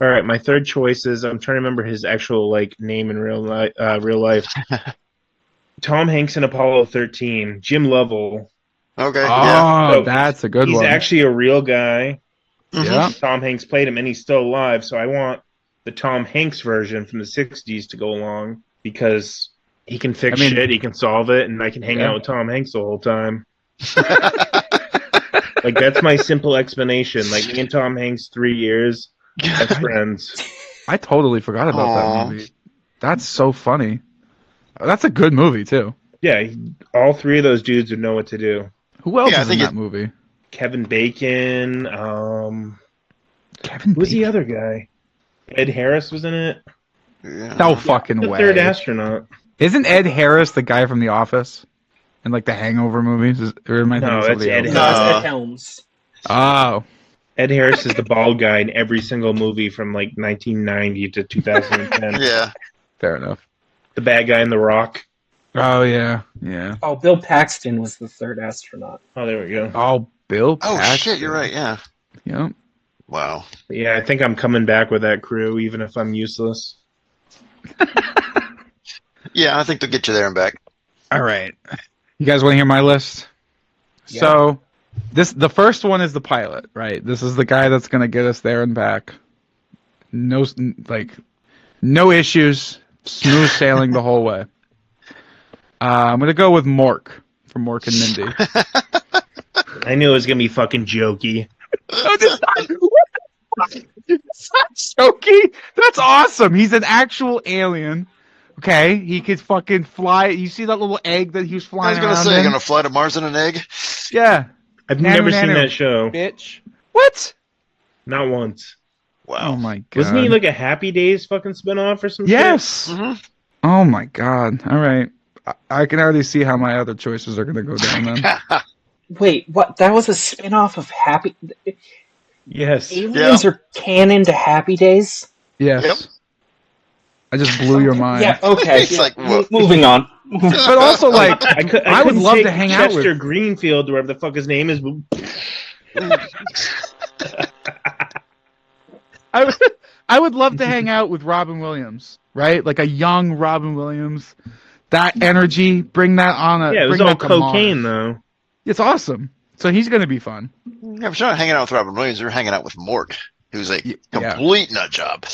S1: All right, my third choice is I'm trying to remember his actual name in real life. Tom Hanks in Apollo 13. Jim Lovell.
S3: Okay.
S4: Oh,
S3: Yeah.
S1: So
S4: that's a good
S1: He's
S4: one.
S1: actually a real guy.
S4: Yeah.
S1: Tom Hanks played him, and he's still alive. So I want the Tom Hanks version from the '60s to go along because he can fix shit, he can solve it, and I can hang out with Tom Hanks the whole time. That's my simple explanation. Me and Tom Hanks, 3 years, best friends.
S4: I totally forgot about that movie. That's so funny. That's a good movie too.
S1: Yeah, all three of those dudes would know what to do.
S4: Who else is in that movie?
S1: Kevin Bacon.
S4: Kevin
S1: Who's the
S4: Bacon?
S1: other guy? Ed Harris was in it.
S3: Yeah.
S4: No fucking
S1: The
S4: way.
S1: third astronaut.
S4: Isn't Ed Harris the guy from The Office? In the Hangover movies? Or am I thinking
S1: No,
S4: of somebody
S1: that's Ed
S4: else?
S2: No, it's
S3: No.
S2: Ed Helms.
S4: Oh.
S1: Ed Harris is the bald guy in every single movie from 1990 to 2010.
S3: Yeah.
S4: Fair enough.
S1: The bad guy in The Rock.
S4: Oh yeah. Yeah.
S2: Oh, Bill Paxton was the third astronaut.
S1: Oh, there we go.
S4: Oh, Bill
S3: Oh
S4: Paxton.
S3: shit, you're right. Yeah.
S4: Yep.
S3: Wow.
S1: Yeah, I think I'm coming back with that crew, even if I'm useless.
S3: Yeah, I think they'll get you there and back.
S4: All right. You guys want to hear my list?
S2: Yeah.
S4: So, the first one is the pilot, right? This is the guy that's going to get us there and back. No issues, smooth sailing the whole way. I'm going to go with Mork from Mork and Mindy.
S1: I knew it was gonna be fucking jokey.
S4: It's not jokey. That's awesome. He's an actual alien. Okay, he could fucking fly. You see that little egg that he was
S3: I
S4: flying
S3: was gonna
S4: around
S3: say,
S4: in?
S3: you're gonna fly to Mars in an egg?
S4: Yeah.
S1: I've
S4: Nano,
S1: never seen
S4: nano.
S1: that show.
S4: Bitch. What?
S1: Not once.
S3: Wow.
S4: Oh my god.
S1: Wasn't he like a Happy Days fucking spinoff or some
S4: Yes.
S3: Mhm.
S4: Oh my god. All right. I can already see how my other choices are going to go down then.
S2: Wait, what? That was a spin-off of Happy...
S1: shit? Yes.
S2: Aliens are canon to Happy Days?
S4: Yes.
S3: Yep.
S4: I just blew your mind.
S2: Yeah, okay.
S3: It's like, whoa.
S2: Moving on.
S4: But also, like, I would
S1: couldn't
S4: love
S1: take
S4: to hang out
S1: Chester
S4: with.
S1: Greenfield, or whatever the fuck his name is.
S4: I would love to hang out with Robin Williams, right? Like a young Robin Williams. That energy, bring that on a.
S1: Yeah, it was
S4: bring
S1: all
S4: that to
S1: cocaine,
S4: Mars.
S1: though.
S4: It's awesome. So he's going to be fun.
S3: Yeah, but you're not hanging out with Robin Williams, you're hanging out with Mork, who's a
S4: Yeah.
S3: complete nut job.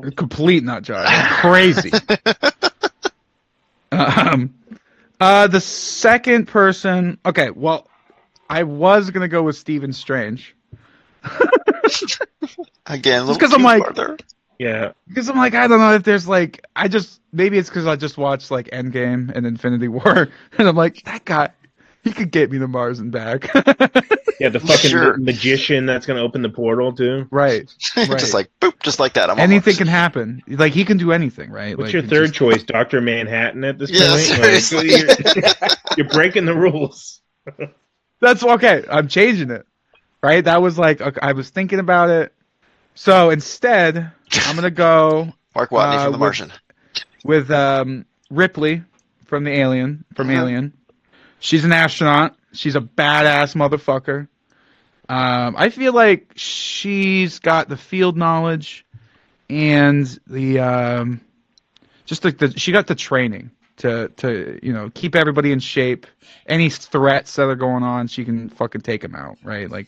S4: A complete nut job. Crazy. The second person. Okay, well, I was gonna go with Stephen Strange
S3: Again, a little
S4: 'cause I'm
S3: too
S4: like-
S3: farther.
S1: Yeah.
S4: because I'm like, I don't know if there's like, maybe it's because I just watched like Endgame and Infinity War, and I'm like, that guy, he could get me to Mars and back.
S1: Yeah, the fucking
S3: Sure.
S1: magician that's going to open the portal, too.
S4: Right.
S3: Just like, boop, just like that. I'm on
S4: Anything
S3: Mars.
S4: can happen. Like he can do anything, right?
S1: What's
S4: like,
S1: your
S4: it
S1: third
S4: just-
S1: choice? Dr. Manhattan at this
S3: Yeah,
S1: point?
S3: seriously.
S1: You're breaking the rules.
S4: That's okay. I'm changing it. Right? That was like, okay, I was thinking about it. So instead, I'm gonna go
S3: Mark Watney from The
S4: with-
S3: Martian.
S4: with Ripley from Alien. She's an astronaut. She's a badass motherfucker. I feel like she's got the field knowledge and the she got the training to keep everybody in shape. Any threats that are going on, she can fucking take them out, right? Like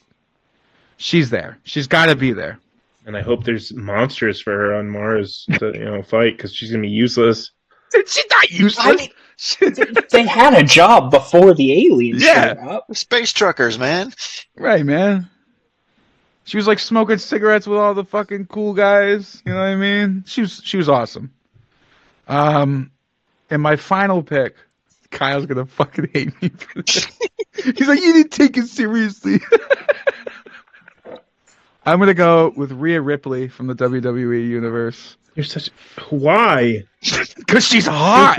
S4: she's there. She's got to be there.
S1: And I hope there's monsters for her on Mars to fight, because she's going to be useless.
S4: She's not useless.
S2: I mean, they had a job before the aliens
S4: Yeah.
S2: showed up.
S3: Space truckers, man.
S4: Right, man. She was like smoking cigarettes with all the fucking cool guys. You know what I mean? She was awesome. And my final pick, Kyle's gonna fucking hate me for this. He's like, you didn't take it seriously. I'm gonna go with Rhea Ripley from the WWE universe.
S1: You're such. Why?
S4: Because she's hot.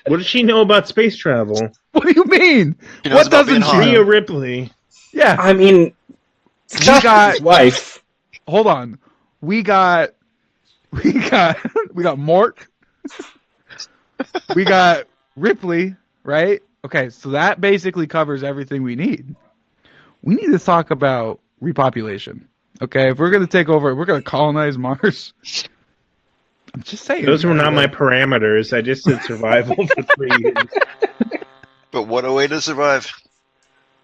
S1: What does she know about space travel?
S4: What do you mean?
S3: She knows
S4: What
S3: about being
S4: doesn't she
S3: hot.
S1: Rhea
S4: know?
S1: Ripley.
S4: Yeah.
S2: I mean, Scott
S4: got-
S2: his wife.
S4: Hold on. We got Mort. We got Ripley, right? Okay, so that basically covers everything we need. We need to talk about repopulation. Okay, if we're gonna take over, we're gonna colonize Mars. I'm just saying.
S1: Those were not my parameters. I just said survival for 3 years.
S3: But what a way to survive.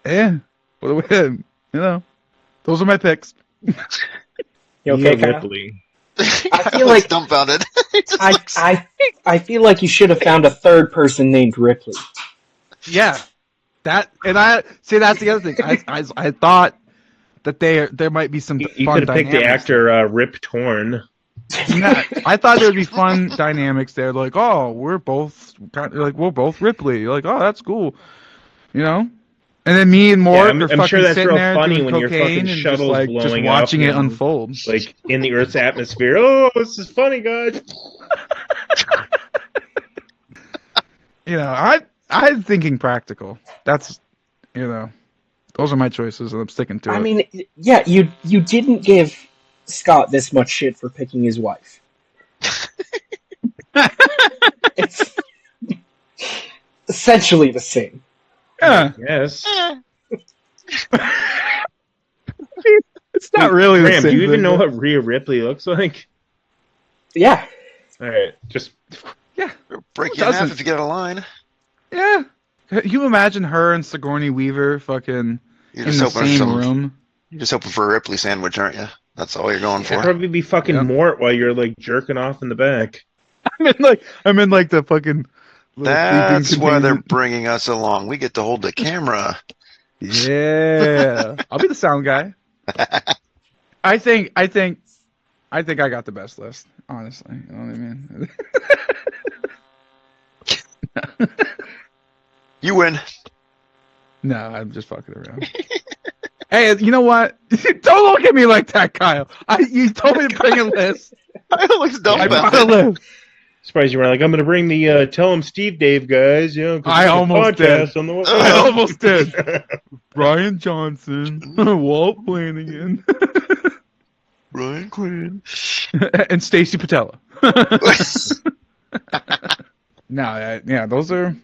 S4: Yeah. What do we? You know, those are my picks.
S2: You okay,
S1: Rhea
S2: Kyle?
S1: Ripley.
S2: I feel like-
S3: dumbfounded. He's just like,
S2: I feel like you should have found a third person named Ripley.
S4: Yeah, that and I see. That's the other thing. I thought that there might be some
S1: You
S4: fun
S1: could have picked the
S4: dynamics.
S1: actor Rip Torn.
S4: Yeah, I thought there would be fun dynamics there. Like, oh, we're both Ripley. You're like, oh, that's cool. You know. And then me and Mort
S1: I'm
S4: are
S1: sure
S4: fucking
S1: that's
S4: sitting
S1: real
S4: there
S1: funny
S4: doing
S1: when your
S4: cocaine
S1: fucking
S4: and just
S1: shuttle's
S4: like just
S1: blowing
S4: watching
S1: up
S4: it
S1: and,
S4: unfold.
S1: Like in the Earth's atmosphere. Oh, this is funny, guys.
S4: You know, I'm thinking practical. That's, you know, those are my choices, and I'm sticking to it.
S2: I mean, yeah, you didn't give Scott this much shit for picking his wife. It's essentially the same.
S4: yeah,
S1: Yes.
S4: it's not really the
S1: Graham,
S4: same
S1: do you even
S4: thing,
S1: know
S4: but-
S1: what Rhea Ripley looks like?
S2: Yeah.
S1: All right, just
S3: break
S4: Who
S3: you in half
S4: doesn't?
S3: if you get a line.
S4: Yeah. Can you imagine her and Sigourney Weaver fucking
S3: You're
S4: in
S3: just
S4: the
S3: hoping for
S4: same
S3: some.
S4: room?
S3: You're just hoping for a Ripley sandwich, aren't you? That's all you're going
S1: I'd
S3: for.
S1: probably be fucking
S4: Yep.
S1: Mort while you're like jerking off in the back.
S4: I'm in like the fucking little
S3: That's
S4: sleeping
S3: why they're
S4: containment.
S3: bringing us along. We get to hold the camera.
S4: Yeah. I'll be the sound guy. I think I got the best list, honestly. You know what I mean?
S3: You win.
S4: No, I'm just fucking around. Hey, you know what? Don't look at me like that, Kyle. You told me to bring a list.
S3: I look
S4: I brought a
S3: dumbfounded.
S4: list.
S1: Surprised you were like, I'm gonna bring the Tell 'em Steve Dave guys, you know, 'cause
S4: I
S1: there's a
S4: almost
S1: podcast
S4: did.
S1: on the
S4: I almost did. Brian Johnson, Walt Flanagan,
S3: Brian Quinn.
S4: and Stacy Patella. No, yeah, those are.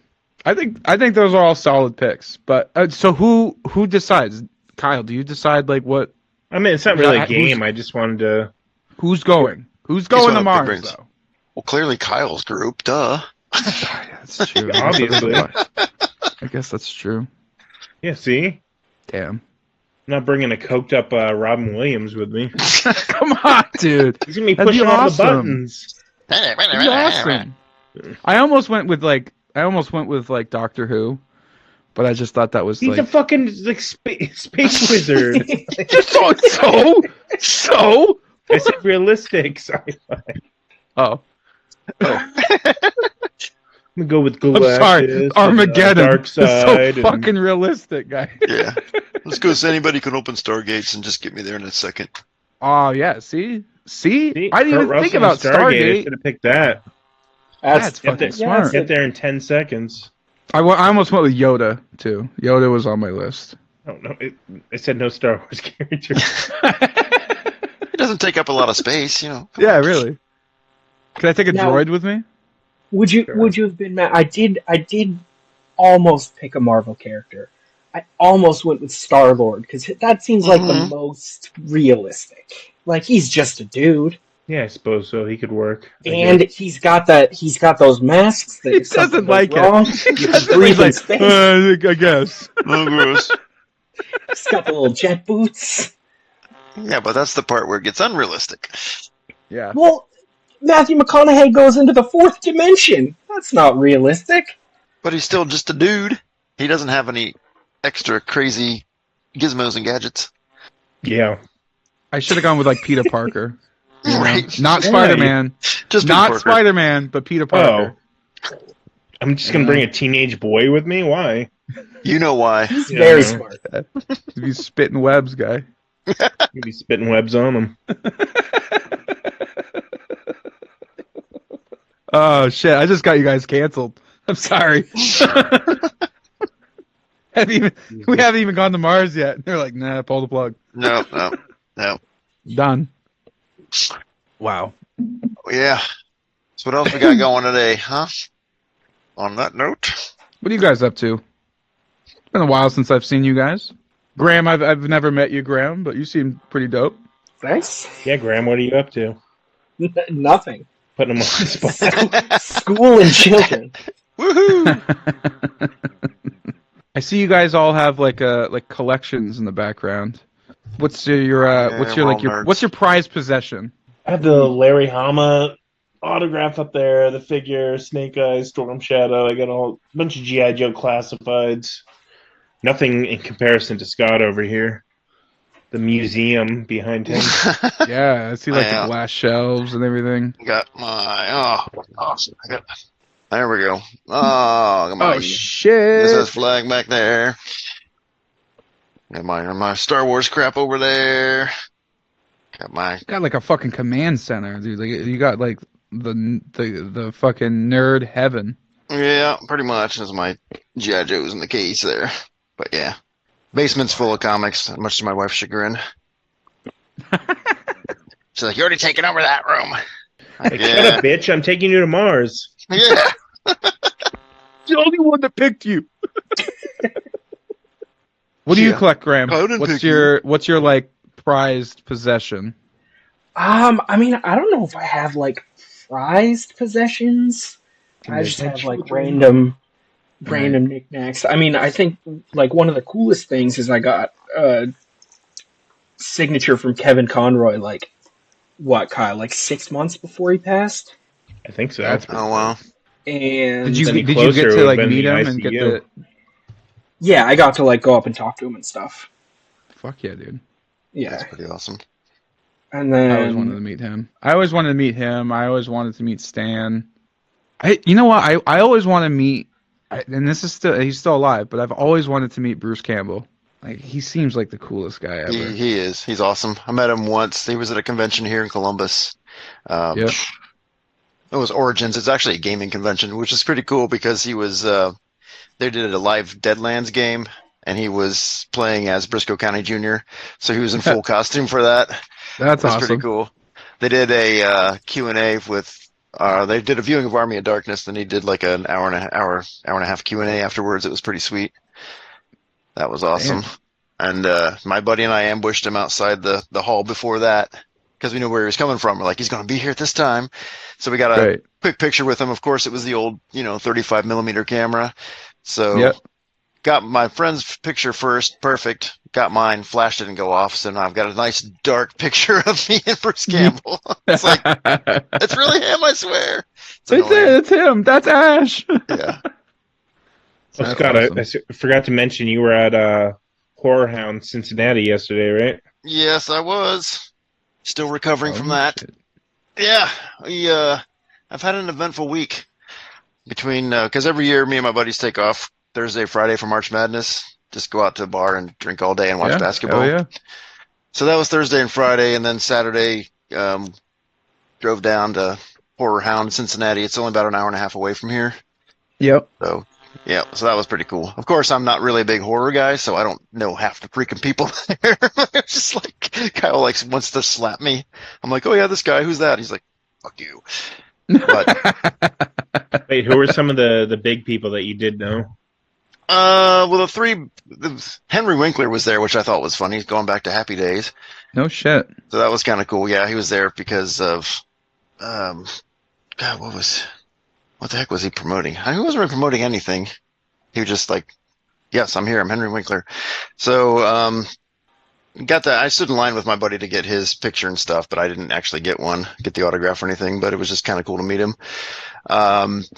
S4: I think those are all solid picks. But so who decides? Kyle, do you decide like what?
S1: I mean, it's not really a
S4: Who's-
S1: game. I just wanted to.
S4: Who's going? Who's going to
S3: one
S4: Mars
S3: that brings-
S4: though?
S3: Well, clearly Kyle's group. Duh.
S4: Yeah, that's true.
S1: Obviously.
S4: I guess that's true.
S1: Yeah, see?
S4: Damn.
S1: I'm not bringing a coked up Robin Williams with me.
S4: Come on, dude.
S1: He's gonna be
S4: That'd be
S1: pushing all the
S4: awesome.
S1: buttons.
S4: That'd be awesome. I almost went with like Doctor Who, but I just thought that was
S1: He's
S4: like
S1: a fucking like space wizard.
S4: so.
S1: I said realistic. Sci-fi.
S4: Oh,
S1: I'm gonna go with
S4: I'm
S1: Galactus.
S4: sorry.
S1: and,
S4: Armageddon.
S1: Dark
S4: It's
S1: Side.
S4: so
S1: and-
S4: fucking realistic, guy.
S3: Yeah. Let's go. So anybody can open stargates and just get me there in a second.
S4: Oh yeah. See.
S1: See,
S4: I didn't
S1: Kurt
S4: even think
S1: Russell
S4: about
S1: and I
S4: Stargate.
S1: should have picked that.
S4: That's
S1: Get
S4: fucking
S1: there,
S4: smart.
S1: get there in 10 seconds.
S4: I almost went with Yoda too. Yoda was on my list.
S1: Oh no! It said no Star Wars character.
S3: It doesn't take up a lot of space, you know.
S4: Yeah, really. Can I take a
S2: Now-
S4: droid with me?
S2: Would you have been mad? I did almost pick a Marvel character. I almost went with Star-Lord because that seems like the
S3: Mhm.
S2: most realistic. Like he's just a dude,
S1: Yeah, I suppose so. He could work. I
S2: and he's got those masks that
S4: He
S2: if something
S4: doesn't like
S2: goes
S4: it.
S2: wrong, you can breathe in space.
S4: I guess.
S3: Oh, gross.
S2: He's got the little jet boots.
S3: Yeah, but that's the part where it gets unrealistic.
S4: Yeah.
S2: Well, Matthew McConaughey goes into the fourth dimension. That's not realistic.
S3: But he's still just a dude. He doesn't have any extra crazy gizmos and gadgets.
S1: Yeah.
S4: I should have gone with like Peter Parker. You know?
S3: Right.
S4: Not
S1: Yeah,
S4: Spider-Man.
S3: Just Peter
S4: Not
S3: Parker.
S4: Spider-Man, but Peter Parker.
S1: I'm just gonna bring a teenage boy with me. Why?
S3: You know why.
S2: He's
S1: Yeah,
S2: very
S1: I know.
S2: smart.
S4: He's spitting webs, guy.
S1: You'd be spitting webs on him.
S4: Oh shit! I just got you guys canceled. I'm sorry. We haven't even gone to Mars yet. They're like, nah, pull the plug.
S3: No.
S4: Done. Wow.
S3: Yeah. So what else we got going today, huh? On that note.
S4: What are you guys up to? It's been a while since I've seen you guys. Graham, I've never met you, Graham, but you seem pretty dope.
S2: Thanks.
S1: Yeah, Graham, what are you up to?
S2: Nothing.
S1: Putting him on the spot.
S2: School and children.
S3: Woohoo!
S4: I see you guys all have like collections in the background. What's your what's your prized possession?
S1: I have the Larry Hama autograph up there, the figure, Snake Eyes, Storm Shadow. I got a bunch of G.I. Joe classifieds. Nothing in comparison to Scott over here. The museum behind him.
S4: Yeah, I see like the glass shelves and everything.
S3: Got my there we go. Oh, come on.
S4: Oh shit!
S3: This has flag back there. Got my Star Wars crap over there.
S4: Got like a fucking command center, dude. Like you got like the fucking nerd heaven.
S3: Yeah, pretty much. There's my G.I. Joes in the case there. But yeah. Basement's full of comics, much to my wife's chagrin. She's like, you're already taking over that room.
S1: Like, shut up, bitch. I'm taking you to Mars.
S3: Yeah.
S4: The only one that picked you. What do you collect, Graham? What's your like prized possession?
S2: I mean, I don't know if I have like prized possessions. I just have like random knickknacks. I mean, I think like one of the coolest things is I got a signature from Kevin Conroy. Like, what, Kyle? Like 6 months before he passed.
S1: I think so.
S3: Oh wow.
S2: And
S4: did you get to like meet him and get the?
S2: Yeah, I got to like go up and talk to him and stuff.
S4: Fuck yeah, dude.
S2: Yeah,
S3: that's pretty awesome.
S2: And then
S4: I always wanted to meet him. I always wanted to meet Stan. You know what? I always want to meet, and he's still alive, but I've always wanted to meet Bruce Campbell. Like, he seems like the coolest guy ever.
S3: He is. He's awesome. I met him once. He was at a convention here in Columbus.
S4: Yep.
S3: It was Origins. It's actually a gaming convention, which is pretty cool because he was. They did a live Deadlands game, and he was playing as Briscoe County Jr. So he was in full costume for that.
S4: That's awesome.
S3: Pretty cool. They did a Q&A with. They did a viewing of Army of Darkness, and he did like an hour and a half Q&A afterwards. It was pretty sweet. That was awesome. Damn. And my buddy and I ambushed him outside the hall before that because we knew where he was coming from. We're like, he's going to be here at this time. So we got a quick picture with him. Of course, it was the old, 35 millimeter camera. So got my friend's picture first. Perfect. Got mine. Flash didn't go off. So now I've got a nice dark picture of me and Bruce Campbell. It's like, it's really him, I swear.
S4: It's him. That's Ash.
S3: Yeah.
S1: Oh, Scott, awesome. I forgot to mention you were at Horror Hound Cincinnati yesterday, right?
S3: Yes, I was. Still recovering from that. Shit. Yeah, I've had an eventful week between because every year me and my buddies take off Thursday, Friday for March Madness. Just go out to a bar and drink all day and watch basketball.
S4: Yeah.
S3: So that was Thursday and Friday, and then Saturday drove down to Horror Hound Cincinnati. It's only about an hour and a half away from here.
S4: Yep.
S3: So that was pretty cool. Of course, I'm not really a big horror guy, so I don't know half the freaking people there. It's just like Kyle wants to slap me. I'm like, oh yeah, this guy. Who's that? He's like, fuck you. But,
S1: wait, who were some of the big people that you did know?
S3: Well, Henry Winkler was there, which I thought was funny. He's going back to Happy Days.
S4: No shit.
S3: So that was kind of cool. Yeah, he was there because of, God, what the heck was he promoting? He wasn't really promoting anything. He was just like, yes, I'm here. I'm Henry Winkler. So, got that. I stood in line with my buddy to get his picture and stuff, but I didn't actually get the autograph or anything. But it was just kind of cool to meet him.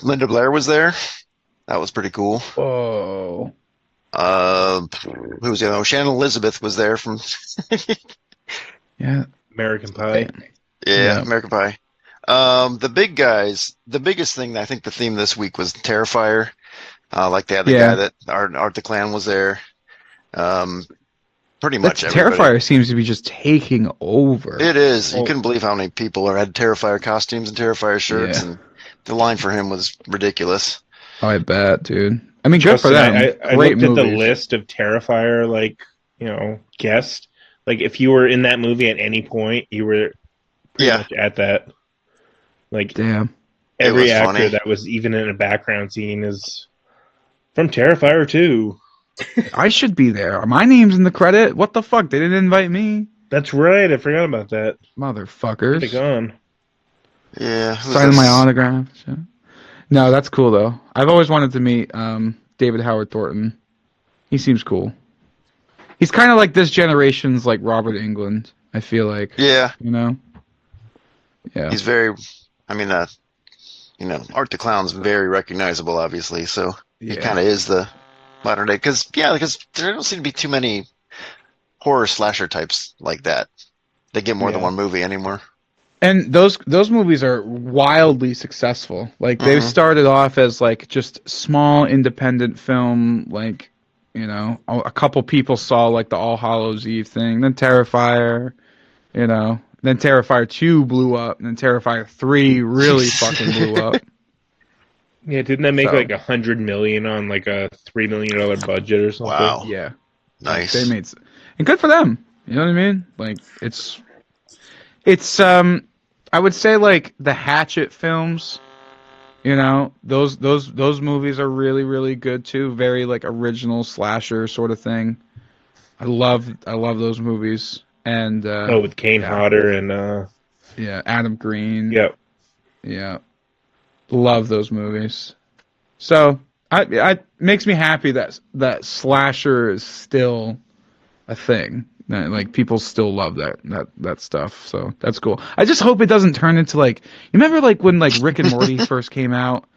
S3: Linda Blair was there. That was pretty cool.
S4: Oh.
S3: Who was the other? Oh, Shannon Elizabeth was there from.
S4: Yeah.
S1: American Pie.
S3: Yeah, American Pie. The big guys. The biggest thing, I think, the theme this week was Terrifier. Like they had the guy that Art the Clown was there. Pretty much everybody.
S4: Terrifier seems to be just taking over.
S3: It is. You couldn't believe how many people had Terrifier costumes and Terrifier shirts, and the line for him was ridiculous.
S4: Oh, I bet, dude. I mean, good for them.
S1: I looked at the list of Terrifier, guests. Like, if you were in that movie at any point, you were pretty much at that. Like,
S4: damn.
S1: Every actor that was even in a background scene is from Terrifier 2.
S4: I should be there. My name's in the credit. What the fuck? They didn't invite me.
S1: That's right. I forgot about that.
S4: Motherfuckers.
S1: They're gone.
S3: Yeah.
S4: Signing my autograph. No, that's cool, though. I've always wanted to meet David Howard Thornton. He seems cool. He's kind of like this generation's like Robert Englund, I feel like.
S3: Yeah.
S4: You know? Yeah.
S3: He's very, I mean, Art the Clown's very recognizable, obviously, so he kind of is the modern day, because there don't seem to be too many horror slasher types like that. They get more than one movie anymore.
S4: And those movies are wildly successful. Like, they've started off as like just small independent film, like, a couple people saw like the All Hallows Eve thing, then Terrifier, then Terrifier 2 blew up, and then Terrifier 3 really fucking blew up.
S1: Yeah, didn't that make like $100 million on like a $3 million budget or something?
S3: Wow.
S4: Yeah.
S3: Nice.
S4: They made, and good for them. You know what I mean? Like, it's I would say like the Hatchet films, those movies are really, really good too. Very like original slasher sort of thing. I love those movies. And
S1: with Kane Hodder and
S4: Adam Green.
S1: Yep.
S4: Yeah. Love those movies. So I makes me happy that slasher is still a thing. Like, people still love that stuff. So that's cool. I just hope it doesn't turn into like, you remember like when like Rick and Morty first came out,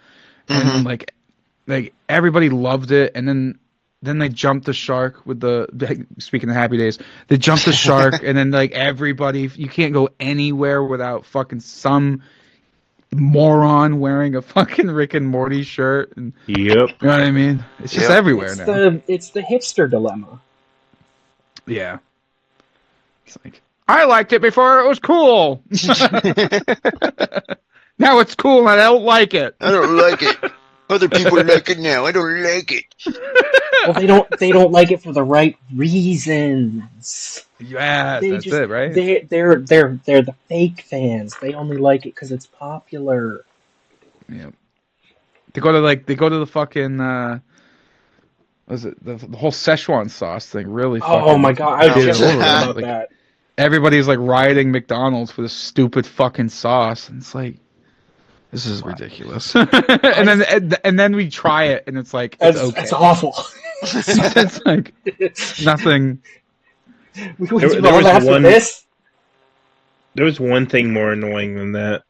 S4: and like everybody loved it, and then they jumped the shark with speaking of Happy Days, they jumped the shark, and then like everybody, you can't go anywhere without fucking some moron wearing a fucking Rick and Morty shirt. And,
S1: Yep.
S4: you know what I mean? It's just everywhere now.
S2: It's the hipster dilemma.
S4: Yeah. It's like, I liked it before it was cool. Now it's cool and I don't like it.
S3: I don't like it. Other people like it now. I don't like it.
S2: Well, they don't like it for the right reasons.
S4: Yeah, that's it, right?
S2: They're the fake fans. They only like it because it's popular.
S4: Yeah. They go to the fucking was it the whole Szechuan sauce thing? Really?
S2: Oh my god! I was just thinking about
S4: like,
S2: that.
S4: Everybody's like rioting McDonald's for this stupid fucking sauce, and it's like, this is ridiculous. and then we try it, and it's like, it's okay.
S2: It's awful.
S4: It's like nothing.
S1: There was one thing more annoying than that.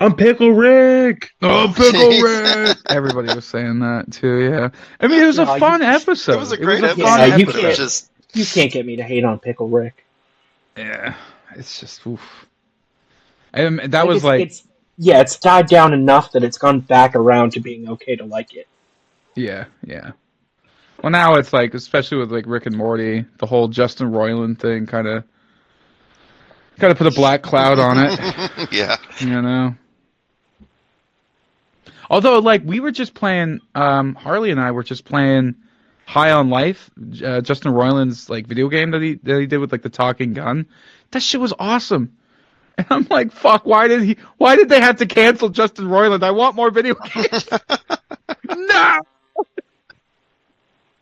S1: I'm Pickle Rick!
S4: Oh, Pickle Rick! Everybody was saying that too, yeah. I mean, it was a fun episode.
S3: It was a great episode.
S2: Yeah, you can't get me to hate on Pickle Rick.
S4: Yeah, it's just, oof. That was like...
S2: It's died down enough that it's gone back around to being okay to like it.
S4: Yeah. Well, now it's like, especially with like Rick and Morty, the whole Justin Roiland thing kind of put a black cloud on it.
S3: Yeah.
S4: Although, like, we were just playing, Harley and I were just playing High on Life, Justin Roiland's like video game that he did with like the talking gun. That shit was awesome. And I'm like, fuck, why did they have to cancel Justin Roiland? I want more video games. No!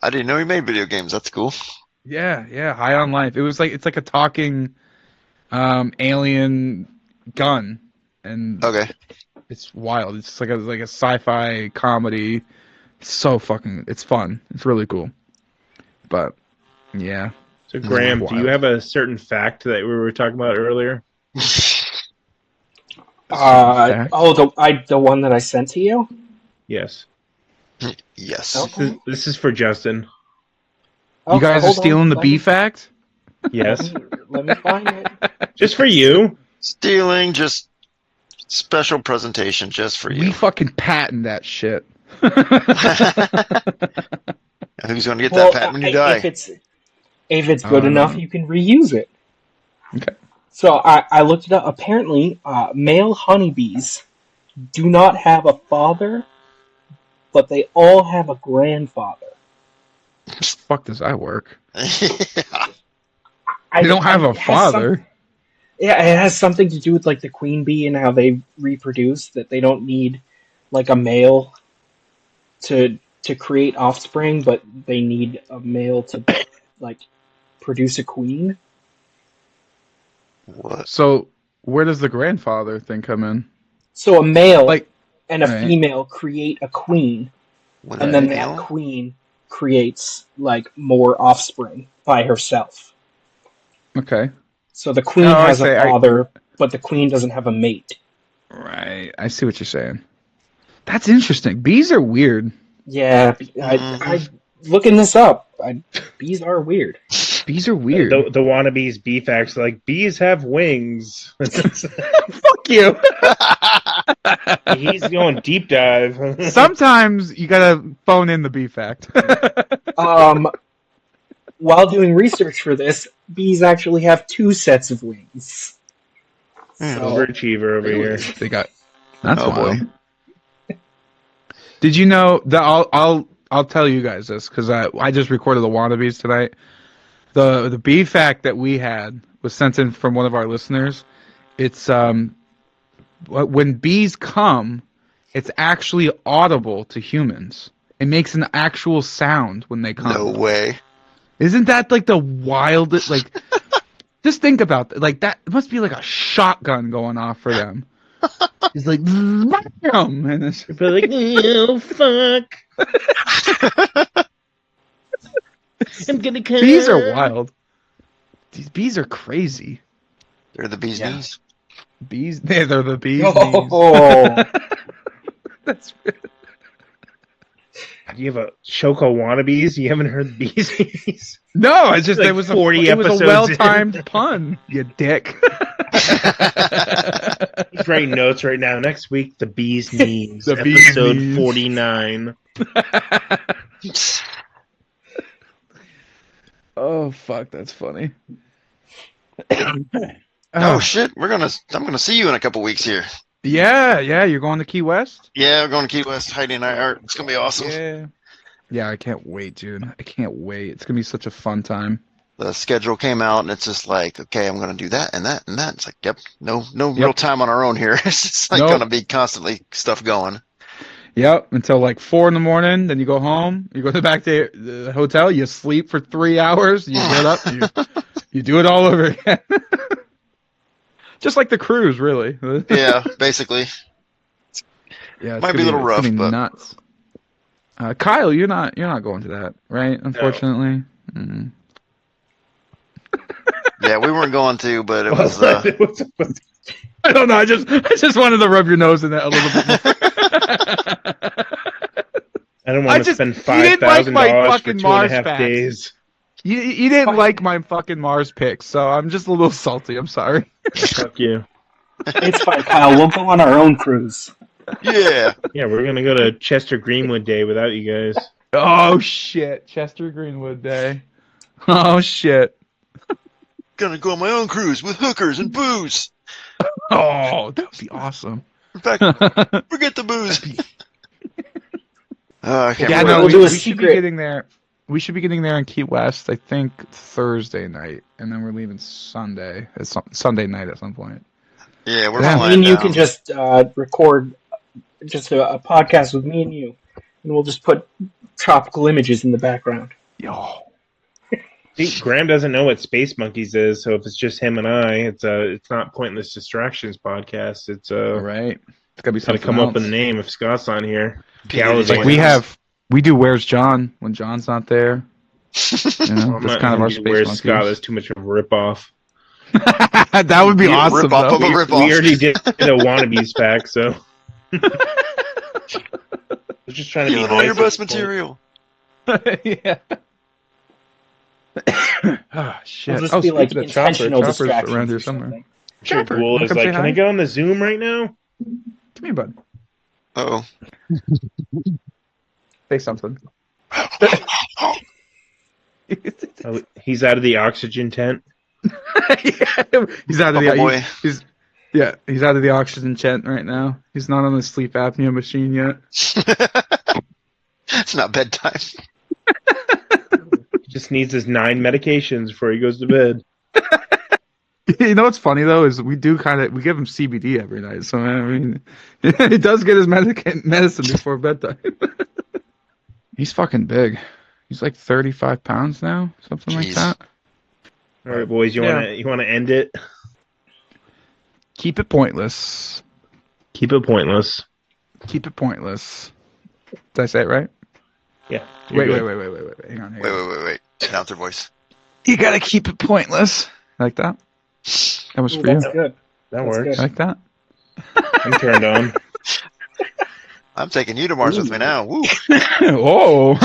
S3: I didn't know he made video games. That's cool.
S4: Yeah, High on Life. It's like a talking alien gun. And
S3: okay.
S4: It's wild. It's like a sci-fi comedy. It's so fucking, it's fun. It's really cool. But yeah.
S1: So, Graham, do you have a certain fact that we were talking about earlier?
S2: The one that I sent to you.
S1: Yes.
S3: Yes.
S2: Okay.
S1: This is for Justin.
S4: You
S2: Okay,
S4: guys are
S2: hold on.
S4: stealing the B fact?
S1: Yes.
S2: Let me find it.
S1: Just for you.
S3: Stealing, just special presentation just for
S4: We
S3: you.
S4: fucking patent that shit.
S3: Who's going to get that patent when you die?
S2: If it's good enough, you can reuse it.
S4: Okay.
S2: So I looked it up. Apparently, male honeybees do not have a father, but they all have a grandfather.
S4: Fuck does that work?
S3: Yeah.
S4: They don't have a father.
S2: Yeah, it has something to do with like the queen bee and how they reproduce. That they don't need like a male to create offspring, but they need a male to like produce a queen.
S3: What?
S4: So where does the grandfather thing come in?
S2: So a male
S4: Like,
S2: and a
S4: right.
S2: female create a queen,
S3: What
S2: and
S3: a
S2: then
S3: male?
S2: that queen creates like more offspring by herself.
S4: Okay.
S2: So the queen
S4: Oh, I
S2: has a
S4: see.
S2: father, but the queen doesn't have a mate.
S4: Right. I see what you're saying. That's interesting. Bees are weird.
S2: Yeah, I looking this up. Bees are weird.
S4: Bees are weird.
S1: The Wannabeez bee facts like bees have wings.
S4: Fuck you.
S1: He's going deep dive.
S4: Sometimes you gotta phone in the bee fact.
S2: While doing research for this, bees actually have 2 sets of wings. So,
S1: Overachiever over here.
S4: They got. That's
S3: Oh, boy.
S4: wild. Did you know that? I'll tell you guys this because I just recorded the Wannabeez tonight. The bee fact that we had was sent in from one of our listeners. It's when bees come, it's actually audible to humans. It makes an actual sound when they come.
S3: No way.
S4: Isn't that like the wildest? Like, just think about that. Like that it must be like a shotgun going off for them. He's like, bam, and it's
S1: But like, oh fuck! I'm gonna come.
S4: bees are wild. These bees are crazy.
S3: They're the bee's
S2: Yeah.
S3: knees.
S4: Bees, they're the bees.
S2: Oh.
S4: That's weird.
S1: Do you have a Choco Wannabees? You haven't heard the bees?
S4: No, it's just
S1: Like
S4: it was
S1: 40
S4: it was a
S1: episodes
S4: well-timed pun. You dick.
S1: He's writing notes right now. Next week, the bees knees.
S4: The bee's
S1: episode
S4: knees.
S1: 49.
S4: Oh fuck, that's funny.
S3: Oh shit, I'm gonna see you in a couple weeks here.
S4: Yeah, you're going to Key West?
S3: Yeah, we're going to Key West. Heidi and I are. It's gonna be awesome.
S4: Yeah, I can't wait, dude. I can't wait. It's gonna be such a fun time.
S3: The schedule came out, and it's just like, okay, I'm gonna do that and that and that. It's like, yep, no real time on our own here. It's just like gonna be constantly stuff going.
S4: Yep, until like 4 a.m. Then you go home. You go back to the hotel. You sleep for 3 hours. You get up. You do it all over again. Just like the cruise, really.
S3: Yeah, basically.
S4: Yeah,
S3: Might be a little rough, but
S4: nuts. Kyle, you're not going to that, right? Unfortunately. No. Mm.
S3: Yeah, we weren't going to, but it was.
S4: I don't know. I just wanted to rub your nose in that a little bit more.
S1: I don't want to spend $5,000 for 2.5 days.
S4: You didn't like my fucking Mars pick, so I'm just a little salty. I'm sorry.
S1: Fuck you.
S2: It's fine, Kyle. We'll go on our own cruise.
S3: Yeah.
S1: Yeah, we're gonna go to Chester Greenwood Day without you guys.
S4: Oh shit, Chester Greenwood Day. Oh shit.
S3: Gonna go on my own cruise with hookers and booze.
S4: Oh, that would be awesome.
S3: In fact, forget the booze. I can't
S4: Yeah,
S3: remember.
S4: no,
S2: We'll do a
S4: we should
S2: secret.
S4: be getting there. We should be getting there in Key West, I think Thursday night, and then we're leaving Sunday. It's Sunday night at some point.
S3: Yeah, we're
S4: Yeah.
S2: Me
S3: flying
S2: and you
S3: down.
S2: can just record just a podcast with me and you, and we'll just put tropical images in the background.
S4: Yo.
S1: See, Graham doesn't know what Space Monkeys is, so if it's just him and I, it's not Pointless Distractions podcast. It's
S4: All right. It's gotta be
S1: gotta
S4: something
S1: come
S4: else.
S1: up with a name if Scott's on here.
S3: Peter,
S1: Gallows
S3: did you
S4: Like
S1: Wings.
S3: win?
S4: we do Where's John when John's not there. You know,
S1: I'm
S4: that's
S1: not
S4: kind of our
S1: gonna
S4: space
S1: wear
S4: monkeys.
S1: Scott. That's too much of a ripoff.
S4: That would be awesome.
S3: Rip-off
S4: Though.
S3: of a
S1: We
S3: rip-off.
S1: already did a Wannabeez pack, so. I was just trying to
S3: Give
S1: be
S3: it all
S1: nice
S3: your
S1: at
S3: best
S1: this point.
S3: material.
S4: Yeah. Oh shit!
S2: It'll just be
S4: speaking
S2: like
S4: of the chopper,
S2: intentional
S4: Chopper's around
S2: distractions
S4: here
S2: or
S4: somewhere.
S2: something.
S4: Chopper,
S1: Ghoul
S4: wanna
S1: is
S4: come
S1: like,
S4: say
S1: can
S4: hi?
S1: I go on the Zoom right now?
S4: Come here, bud.
S3: Uh-oh.
S4: Say something.
S1: Oh, he's out of the oxygen tent.
S4: Yeah, he's out of
S3: Bubble boy.
S4: the. He's out of the oxygen tent right now. He's not on the sleep apnea machine yet.
S3: It's not bedtime.
S1: He just needs his 9 medications before he goes to bed.
S4: You know what's funny though is we give him CBD every night. So I mean, he does get his medicine before bedtime. He's fucking big. He's like 35 pounds now, something like
S3: Jeez.
S4: that.
S1: All right, boys, you wanna end it?
S4: Keep it pointless.
S1: Keep it pointless.
S4: Keep it pointless. Did I say it right?
S1: Yeah.
S4: Wait.
S1: good.
S4: Hang on.
S3: Wait. Announcer voice.
S4: You gotta keep it pointless. Like that? That was
S2: Ooh,
S4: for you.
S2: that's good.
S1: That
S2: That's
S1: works.
S2: good.
S4: Like that?
S1: I'm turned on.
S3: I'm taking you to Mars with me now. Woo.
S4: Whoa.